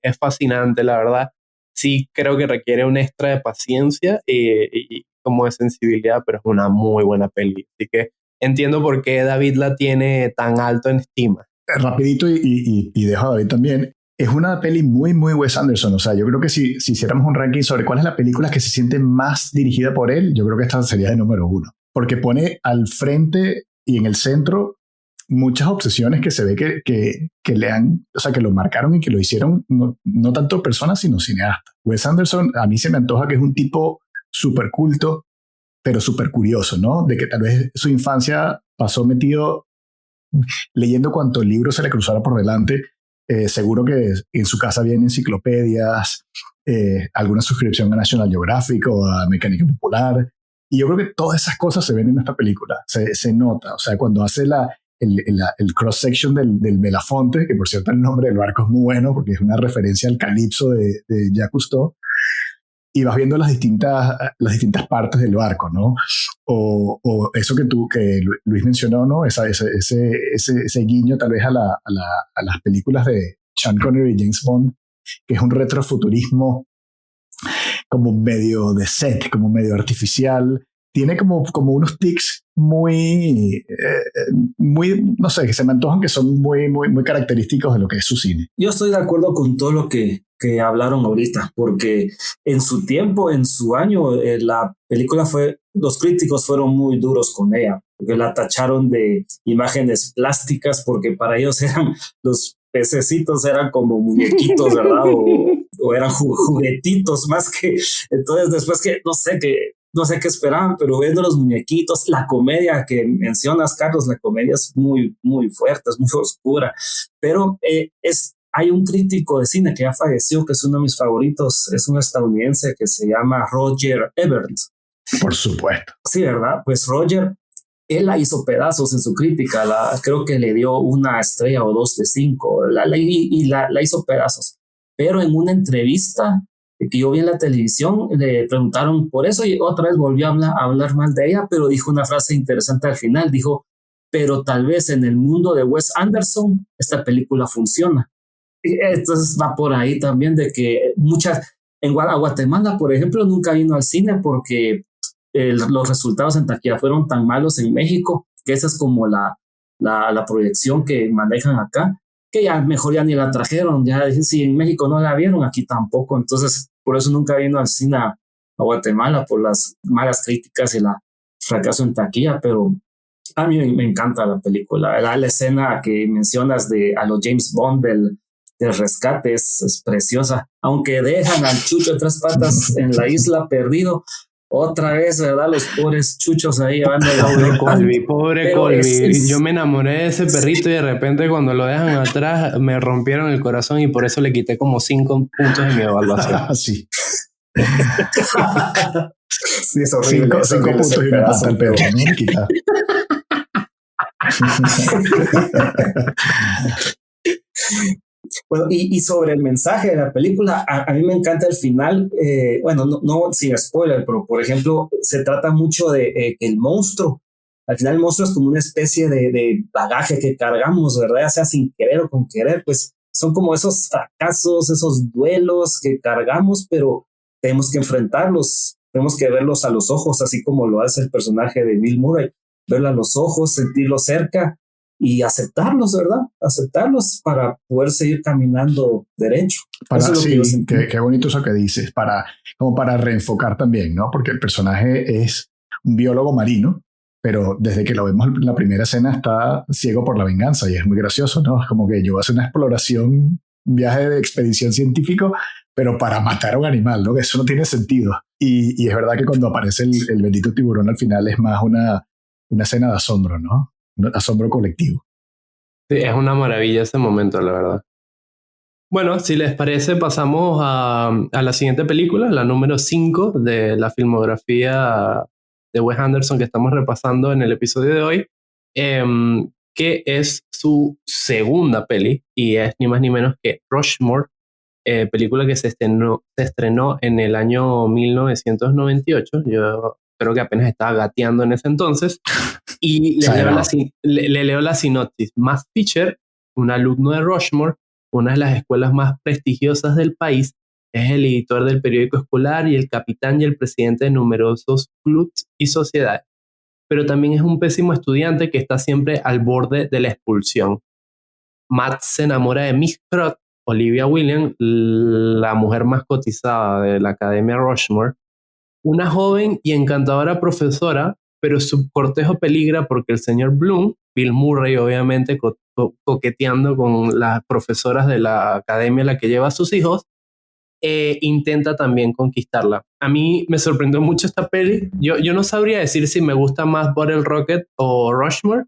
es fascinante, la verdad. Sí, creo que requiere un extra de paciencia y como de sensibilidad, pero es una muy buena peli. Así que entiendo por qué David la tiene tan alto en estima. Rapidito y dejo a David también. Es una peli muy, muy Wes Anderson. O sea, yo creo que si hiciéramos un ranking sobre cuál es la película que se siente más dirigida por él, yo creo que esta sería de número uno. Porque pone al frente y en el centro muchas obsesiones que se ve que le han, o sea, que lo marcaron y que lo hicieron no tanto personas, sino cineastas. Wes Anderson, a mí se me antoja que es un tipo súper culto, pero súper curioso, ¿no? De que tal vez su infancia pasó metido leyendo cuanto libro se le cruzara por delante. Seguro que en su casa había enciclopedias, alguna suscripción a National Geographic o a Mecánica Popular. Y yo creo que todas esas cosas se ven en esta película, se nota. O sea, cuando hace el cross-section del Belafonte, que por cierto el nombre del barco es muy bueno porque es una referencia al Calipso de Jacques Cousteau, y vas viendo las distintas partes del barco, ¿no? O eso que Luis mencionó, ¿no? Ese guiño tal vez a las películas de Sean Connery y James Bond, que es un retrofuturismo como medio de set, como medio artificial. Tiene como unos tics muy, no sé, que se me antojan que son muy, muy, muy característicos de lo que es su cine. Yo estoy de acuerdo con todo lo que hablaron ahorita, porque en su tiempo, en su año, la película los críticos fueron muy duros con ella, porque la tacharon de imágenes plásticas, porque para ellos los pececitos eran como muñequitos, ¿verdad? O eran juguetitos más que, entonces después no sé qué esperaban, pero viendo los muñequitos, la comedia que mencionas, Carlos, la comedia es muy, muy fuerte, es muy oscura, pero hay un crítico de cine que ya falleció, que es uno de mis favoritos, es un estadounidense que se llama Roger Ebert. Por supuesto. Sí, ¿verdad? Pues Roger él la hizo pedazos en su crítica, creo que le dio 1 estrella o 2 de 5, la hizo pedazos. Pero en una entrevista que yo vi en la televisión, le preguntaron por eso y otra vez volvió a hablar mal de ella, pero dijo una frase interesante al final, dijo, pero tal vez en el mundo de Wes Anderson esta película funciona. Entonces va por ahí también de que en Guatemala, por ejemplo, nunca vino al cine porque los resultados en taquilla fueron tan malos en México, que esa es como la proyección que manejan acá, que ya mejor ya ni la trajeron, ya si en México no la vieron, aquí tampoco, entonces por eso nunca vino al cine a Guatemala, por las malas críticas y el fracaso en taquilla, pero a mí me encanta la película, la escena que mencionas a los James Bond del rescate es preciosa, aunque dejan al Chucho de 3 patas en la isla perdido, otra vez, ¿verdad? Los pobres chuchos ahí llevando pobre Colby. Yo me enamoré de ese perrito y de repente cuando lo dejan atrás me rompieron el corazón y por eso le quité como 5 puntos de mi evaluación. Sí. Sí, es horrible. 5 puntos y una pata al perro, ¿no? Quita. Bueno, y sobre el mensaje de la película, a mí me encanta el final, bueno, no sin spoiler, pero por ejemplo, se trata mucho de que el monstruo, al final el monstruo es como una especie de bagaje que cargamos, ¿verdad? Ya sea sin querer o con querer, pues son como esos fracasos, esos duelos que cargamos, pero tenemos que enfrentarlos, tenemos que verlos a los ojos, así como lo hace el personaje de Bill Murray, verlo a los ojos, sentirlo cerca, y aceptarlos, ¿verdad? Aceptarlos para poder seguir caminando derecho. Sí, qué bonito eso que dices, como para reenfocar también, ¿no? Porque el personaje es un biólogo marino, pero desde que lo vemos en la primera escena está ciego por la venganza y es muy gracioso, ¿no? Es como que yo hace una exploración, un viaje de expedición científico, pero para matar a un animal, ¿no? Eso no tiene sentido. Y es verdad que cuando aparece el bendito tiburón al final es más una escena de asombro, ¿no? Un asombro colectivo. Sí, es una maravilla ese momento, la verdad. Bueno, si les parece, pasamos a la siguiente película, la número 5 de la filmografía de Wes Anderson que estamos repasando en el episodio de hoy, que es su segunda peli y es ni más ni menos que Rushmore, película que se estrenó en el año 1998. Yo creo que apenas estaba gateando en ese entonces. Y le leo la sinopsis. Matt Fisher, un alumno de Rushmore, una de las escuelas más prestigiosas del país, es el editor del periódico escolar y el capitán y el presidente de numerosos clubs y sociedades. Pero también es un pésimo estudiante que está siempre al borde de la expulsión. Matt se enamora de Miss Crott, Olivia Williams, la mujer más cotizada de la Academia Rushmore, una joven y encantadora profesora, pero su cortejo peligra porque el señor Bloom, Bill Murray obviamente coqueteando con las profesoras de la academia a la que lleva a sus hijos, intenta también conquistarla. A mí me sorprendió mucho esta peli. Yo no sabría decir si me gusta más Bottle Rocket o Rushmore.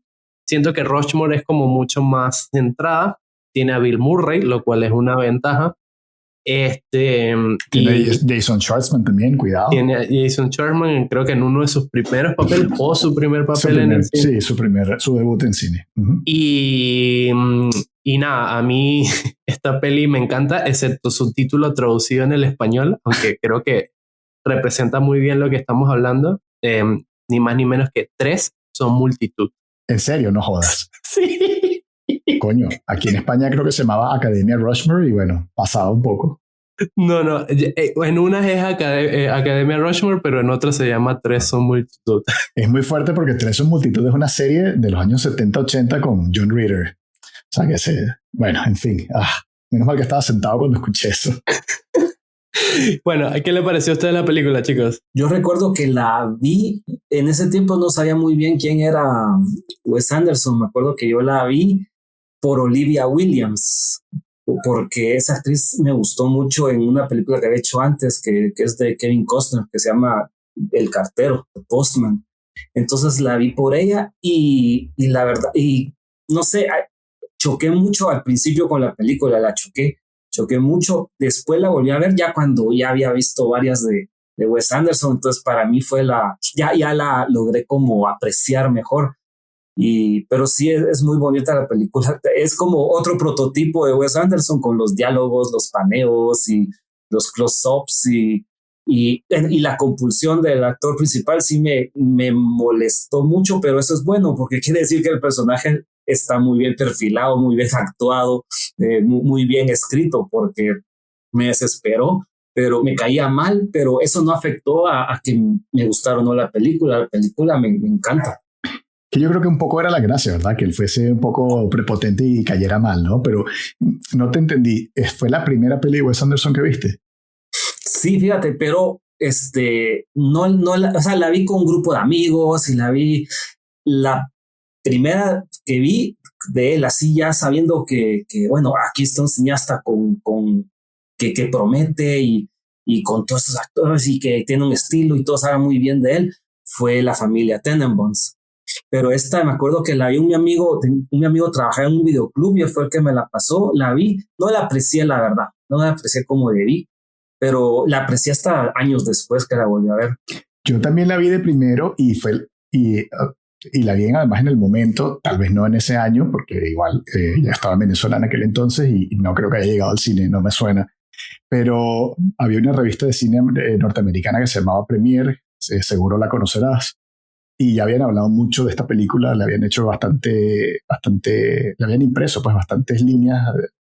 Siento que Rushmore es como mucho más centrada. Tiene a Bill Murray, lo cual es una ventaja. Tiene Jason Schwartzman también, cuidado. Tiene a Jason Schwartzman, creo que en uno de sus primeros papeles o su primer papel en el cine. Sí, su debut en cine. Uh-huh. Y nada, a mí esta peli me encanta, excepto su título traducido en el español, aunque creo que representa muy bien lo que estamos hablando. Ni más ni menos que 3 son multitud. ¿En serio? No jodas. Sí. Coño, aquí en España creo que se llamaba Academia Rushmore y bueno, pasaba un poco. No, en una es Academia Rushmore, pero en otra se llama 3 son multitud. Es muy fuerte porque 3 son multitud es una serie de los años 70-80 con John Ritter. O sea que bueno, en fin, menos mal que estaba sentado cuando escuché eso. Bueno, ¿qué le pareció a usted la película, chicos? Yo recuerdo que la vi, en ese tiempo no sabía muy bien quién era Wes Anderson, me acuerdo que yo la vi por Olivia Williams, porque esa actriz me gustó mucho en una película que había hecho antes, que es de Kevin Costner, que se llama El cartero, The Postman. Entonces la vi por ella y la verdad, y no sé, choqué mucho al principio con la película, choqué mucho, después la volví a ver ya cuando ya había visto varias de de Wes Anderson, entonces para mí fue ya la logré como apreciar mejor. Pero sí es muy bonita la película. Es como otro prototipo de Wes Anderson con los diálogos, los paneos y los close-ups y la compulsión del actor principal sí me molestó mucho, pero eso es bueno porque quiere decir que el personaje está muy bien perfilado, muy bien actuado, muy bien escrito, porque me desesperó, pero me caía mal, pero eso no afectó a que me gustara o no la película. La película me encanta. Que yo creo que un poco era la gracia, ¿verdad? Que él fuese un poco prepotente y cayera mal, ¿no? Pero no te entendí. ¿Fue la primera peli de Wes Anderson que viste? Sí, fíjate, pero o sea, la vi con un grupo de amigos y la primera que vi de él, así ya sabiendo que bueno, aquí está un cineasta que promete y con todos estos actores y que tiene un estilo y todos hablan muy bien de él, fue La familia Tenenbaums. Pero me acuerdo que la vi un mi amigo trabajaba en un videoclub y fue el que me la pasó, la vi, no la aprecié la verdad, no la aprecié como debí, pero la aprecié hasta años después que la volví a ver. Yo también la vi de primero y la vi además en el momento, tal vez no en ese año, porque igual ya estaba en Venezuela en aquel entonces y no creo que haya llegado al cine, no me suena, pero había una revista de cine norteamericana que se llamaba Premiere, seguro la conocerás. Y ya habían hablado mucho de esta película, le habían hecho bastante, le habían impreso pues bastantes líneas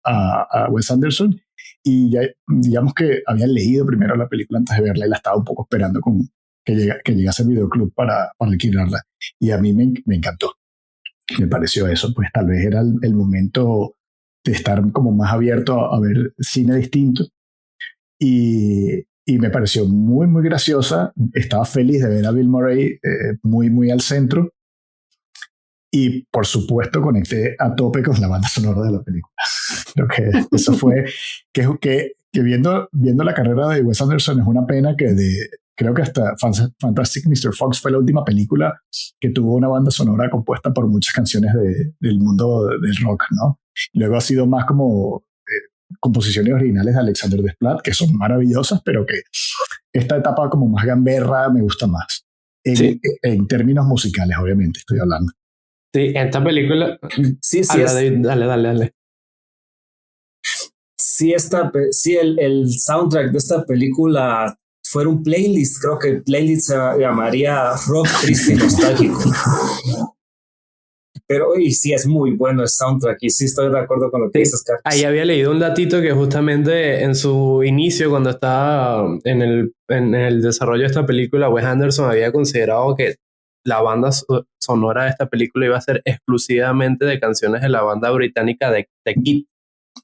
a Wes Anderson y ya digamos que habían leído primero la película antes de verla y la estaba un poco esperando que llegase el videoclub para alquilarla. Y a mí me encantó. Me pareció eso, pues tal vez era el momento de estar como más abierto a ver cine distinto. Y me pareció muy, muy graciosa. Estaba feliz de ver a Bill Murray muy, muy al centro. Y por supuesto conecté a tope con la banda sonora de la película. Creo que eso fue, que viendo la carrera de Wes Anderson es una pena creo que hasta Fantastic Mr. Fox fue la última película que tuvo una banda sonora compuesta por muchas canciones del mundo del rock, ¿no? Luego ha sido más como composiciones originales de Alexander Desplat, que son maravillosas, pero que esta etapa como más gamberra me gusta más. Sí. En términos musicales, obviamente, estoy hablando. Sí, esta película... Sí. Dale. Sí, el soundtrack de esta película fuera un playlist, creo que el playlist se llamaría Rock Triste y Nostálgico. Pero y sí es muy bueno el soundtrack y sí estoy de acuerdo con lo que dices, Carlos. Ahí había leído un datito que justamente en su inicio, cuando estaba en el desarrollo de esta película, Wes Anderson había considerado que la banda sonora de esta película iba a ser exclusivamente de canciones de la banda británica de Kings.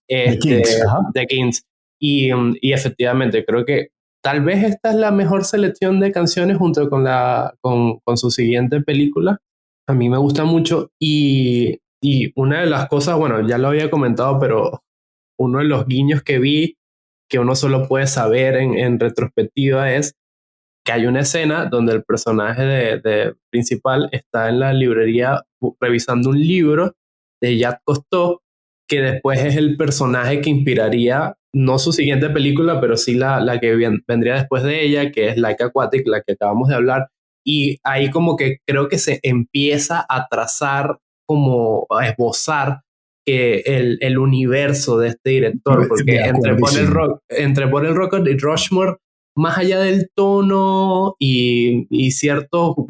The Kings. Y efectivamente creo que tal vez esta es la mejor selección de canciones junto con su siguiente película. A mí me gusta mucho y una de las cosas, bueno, ya lo había comentado, pero uno de los guiños que vi que uno solo puede saber en retrospectiva es que hay una escena donde el personaje de principal está en la librería revisando un libro de Jacques Cousteau, que después es el personaje que inspiraría no su siguiente película, pero sí la que vendría después de ella, que es Like Aquatic, la que acabamos de hablar. Y ahí como que creo que se empieza a trazar, como a esbozar el universo de este director, porque entre por el Rocket y Rushmore, más allá del tono y cierto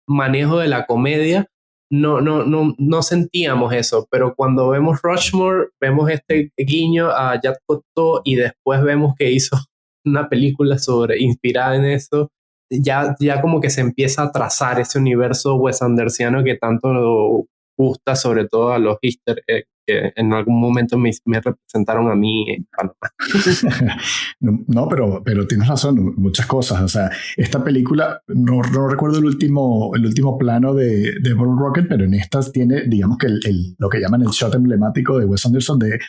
manejo de la comedia, no sentíamos eso, pero cuando vemos Rushmore, vemos este guiño a Jacques Cousteau y después vemos que hizo una película inspirada en eso, ya como que se empieza a trazar ese universo Wes Andersiano que tanto gusta, sobre todo a los easter eggs que en algún momento me representaron a mí en Panamá. No, pero tienes razón, muchas cosas. O sea, esta película, no recuerdo el último plano de Bottle Rocket, pero en estas tiene, digamos que lo que llaman el shot emblemático de Wes Anderson, de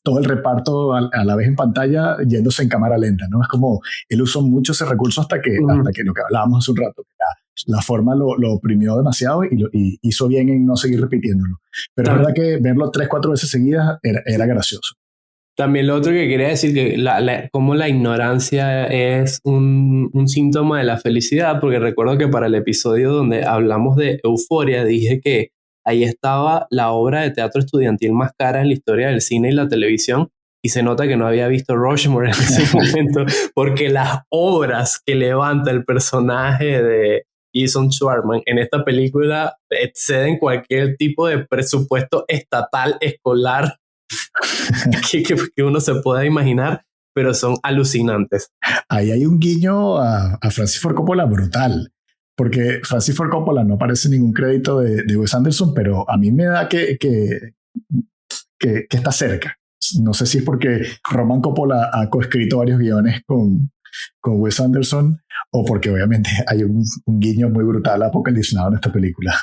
todo el reparto a la vez en pantalla yéndose en cámara lenta, ¿no? Es como él usó mucho ese recurso hasta que lo que hablábamos hace un rato, la forma lo oprimió demasiado y hizo bien en no seguir repitiéndolo. Pero es verdad que verlo 3-4 veces seguidas era gracioso. También lo otro que quería decir, que como la ignorancia es un síntoma de la felicidad, porque recuerdo que para el episodio donde hablamos de Euforia dije que ahí estaba la obra de teatro estudiantil más cara en la historia del cine y la televisión, y se nota que no había visto Rushmore en ese momento, porque las obras que levanta el personaje de Jason Schwartzman en esta película exceden cualquier tipo de presupuesto estatal, escolar, que uno se pueda imaginar, pero son alucinantes. Ahí hay un guiño a Francis Ford Coppola brutal, porque Francis Ford Coppola no aparece ningún crédito de Wes Anderson, pero a mí me da que está cerca. No sé si es porque Roman Coppola ha coescrito varios guiones con Wes Anderson o porque obviamente hay un guiño muy brutal apocalipsado en esta película.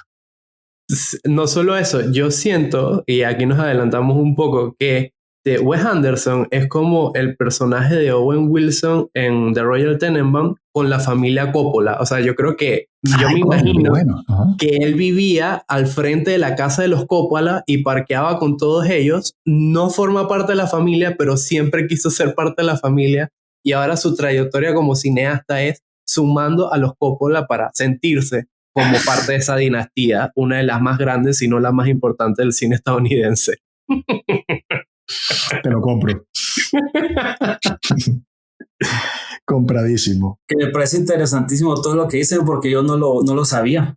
No solo eso, yo siento, y aquí nos adelantamos un poco, que Wes Anderson es como el personaje de Owen Wilson en The Royal Tenenbaums con la familia Coppola. O sea, yo creo que, yo me imagino que él vivía al frente de la casa de los Coppola y parqueaba con todos ellos. No forma parte de la familia, pero siempre quiso ser parte de la familia. Y ahora su trayectoria como cineasta es sumando a los Coppola para sentirse como parte de esa dinastía, una de las más grandes, si no la más importante del cine estadounidense. Te lo compro. Compradísimo. Que me parece interesantísimo todo lo que dicen porque yo no lo sabía.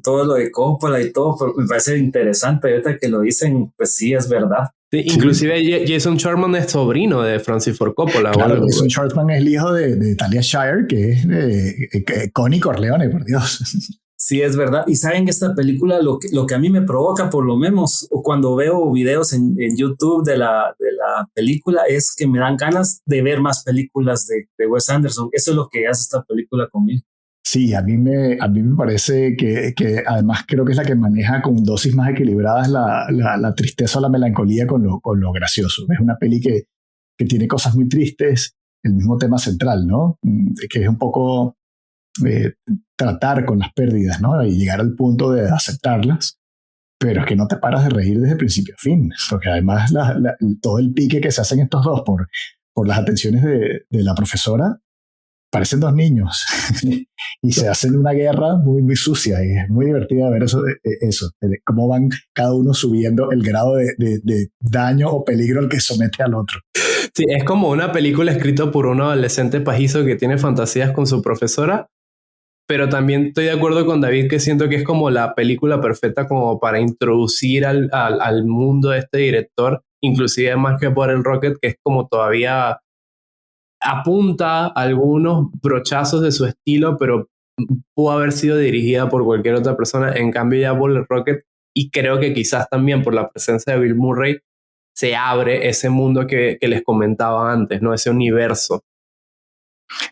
Todo lo de Coppola y todo me parece interesante. Ahorita que lo dicen, pues sí, es verdad. Sí, inclusive Jason Schwartzman es sobrino de Francis Ford Coppola. Claro, Jason Schwartzman es el hijo de Talia Shire, que es de Connie Corleone, por Dios. Sí, es verdad. Y saben, esta película, lo que a mí me provoca, por lo menos, cuando veo videos en YouTube de la película, es que me dan ganas de ver más películas de Wes Anderson. Eso es lo que hace esta película conmigo. Sí, a mí me parece que además creo que es la que maneja con dosis más equilibradas la tristeza o la melancolía con lo gracioso. Es una peli que tiene cosas muy tristes, el mismo tema central, ¿no? Que es un poco tratar con las pérdidas, ¿no? Y llegar al punto de aceptarlas, pero es que no te paras de reír desde principio a fin, porque además todo el pique que se hacen estos dos por las atenciones de la profesora, parecen dos niños y se hacen una guerra muy, muy sucia y es muy divertida ver eso, cómo van cada uno subiendo el grado de daño o peligro al que somete al otro. Sí, es como una película escrita por un adolescente pajizo que tiene fantasías con su profesora, pero también estoy de acuerdo con David que siento que es como la película perfecta como para introducir al mundo de este director, inclusive más que por el Rocket, que es como todavía apunta algunos brochazos de su estilo, pero pudo haber sido dirigida por cualquier otra persona. En cambio ya por el Rocket, y creo que quizás también por la presencia de Bill Murray, se abre ese mundo que les comentaba antes, ¿no? Ese universo.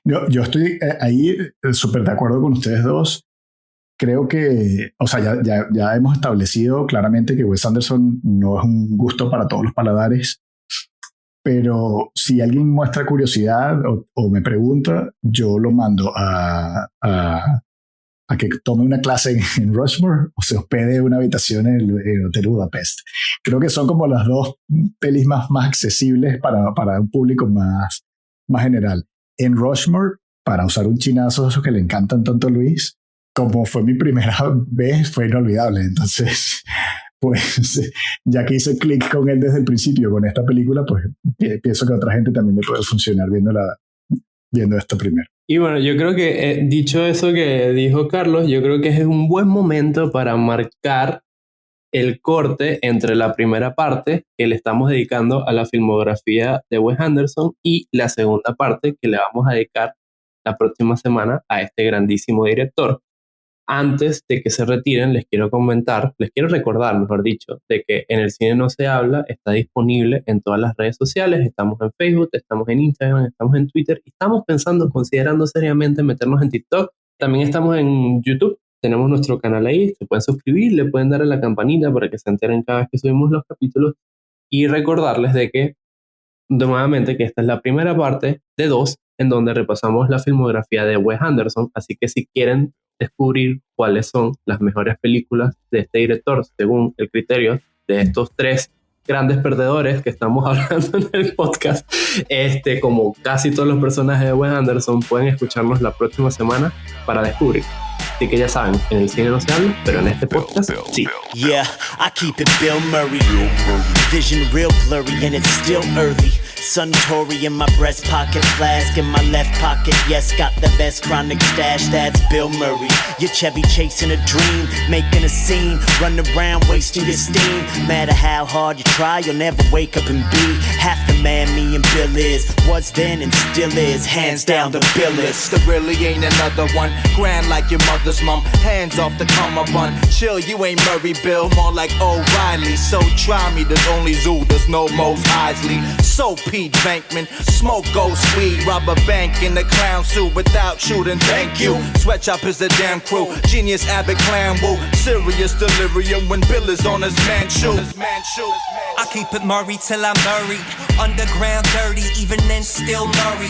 Yo estoy ahí súper de acuerdo con ustedes dos. Creo que, o sea, ya hemos establecido claramente que Wes Anderson no es un gusto para todos los paladares, pero si alguien muestra curiosidad o me pregunta, yo lo mando a que tome una clase en Rushmore o se hospede en una habitación en el Hotel Budapest. Creo que son como las dos pelis más accesibles para un público más general. En Rushmore, para usar un chinazo de esos que le encantan tanto a Luis, como fue mi primera vez, fue inolvidable. Entonces, pues ya que hice clic con él desde el principio con esta película, pues pienso que a otra gente también le puede funcionar viendo esto primero. Y bueno, yo creo que dicho eso que dijo Carlos, yo creo que es un buen momento para marcar el corte entre la primera parte que le estamos dedicando a la filmografía de Wes Anderson y la segunda parte que le vamos a dedicar la próxima semana a este grandísimo director. Antes de que se retiren, les quiero recordar, mejor dicho, de que En el Cine No Se Habla está disponible en todas las redes sociales. Estamos en Facebook, estamos en Instagram, estamos en Twitter y estamos considerando seriamente meternos en TikTok. También estamos en YouTube. Tenemos nuestro canal ahí, se pueden suscribir, le pueden dar a la campanita para que se enteren cada vez que subimos los capítulos y recordarles de que, nuevamente, que esta es la primera parte de 2 en donde repasamos la filmografía de Wes Anderson, así que si quieren descubrir cuáles son las mejores películas de este director según el criterio de estos 3 grandes perdedores que estamos hablando en el podcast, como casi todos los personajes de Wes Anderson, pueden escucharnos la próxima semana para descubrir. Así que ya saben, en el cine no se habla, pero en este podcast sí. Yeah, I keep it Bill Murray. Vision real blurry and it's still early. Suntory in my breast pocket, flask in my left pocket. Yes, got the best chronic stash, that's Bill Murray. Your Chevy chasing a dream, making a scene, run around wasting your steam. Matter how hard you try, you'll never wake up and be half the man me and Bill is. Was then and still is, hands down the Bill is. There really ain't another one, grand like your mother's mum. Hands off the cummerbund, chill, you ain't Murray Bill, more like O'Reilly. So try me, there's only Zoo, there's no Mos Eisley. So Pete Venkman, smoke ghost weed, rob a bank in the clown suit without shooting, thank you. Sweatshop is the damn crew, genius Abbott Clan Woo, serious delirium when Bill is on his man shoe. I keep it Murray till I'm buried, underground dirty, even then still Murray.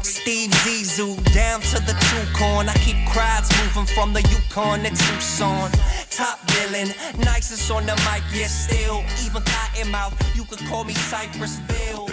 Steve Zissou, down to the Tucson, I keep crowds moving from the Yukon to Tucson. Top billing, nicest on the mic, yeah still, even Cottonmouth, you could call me Cypress Bill.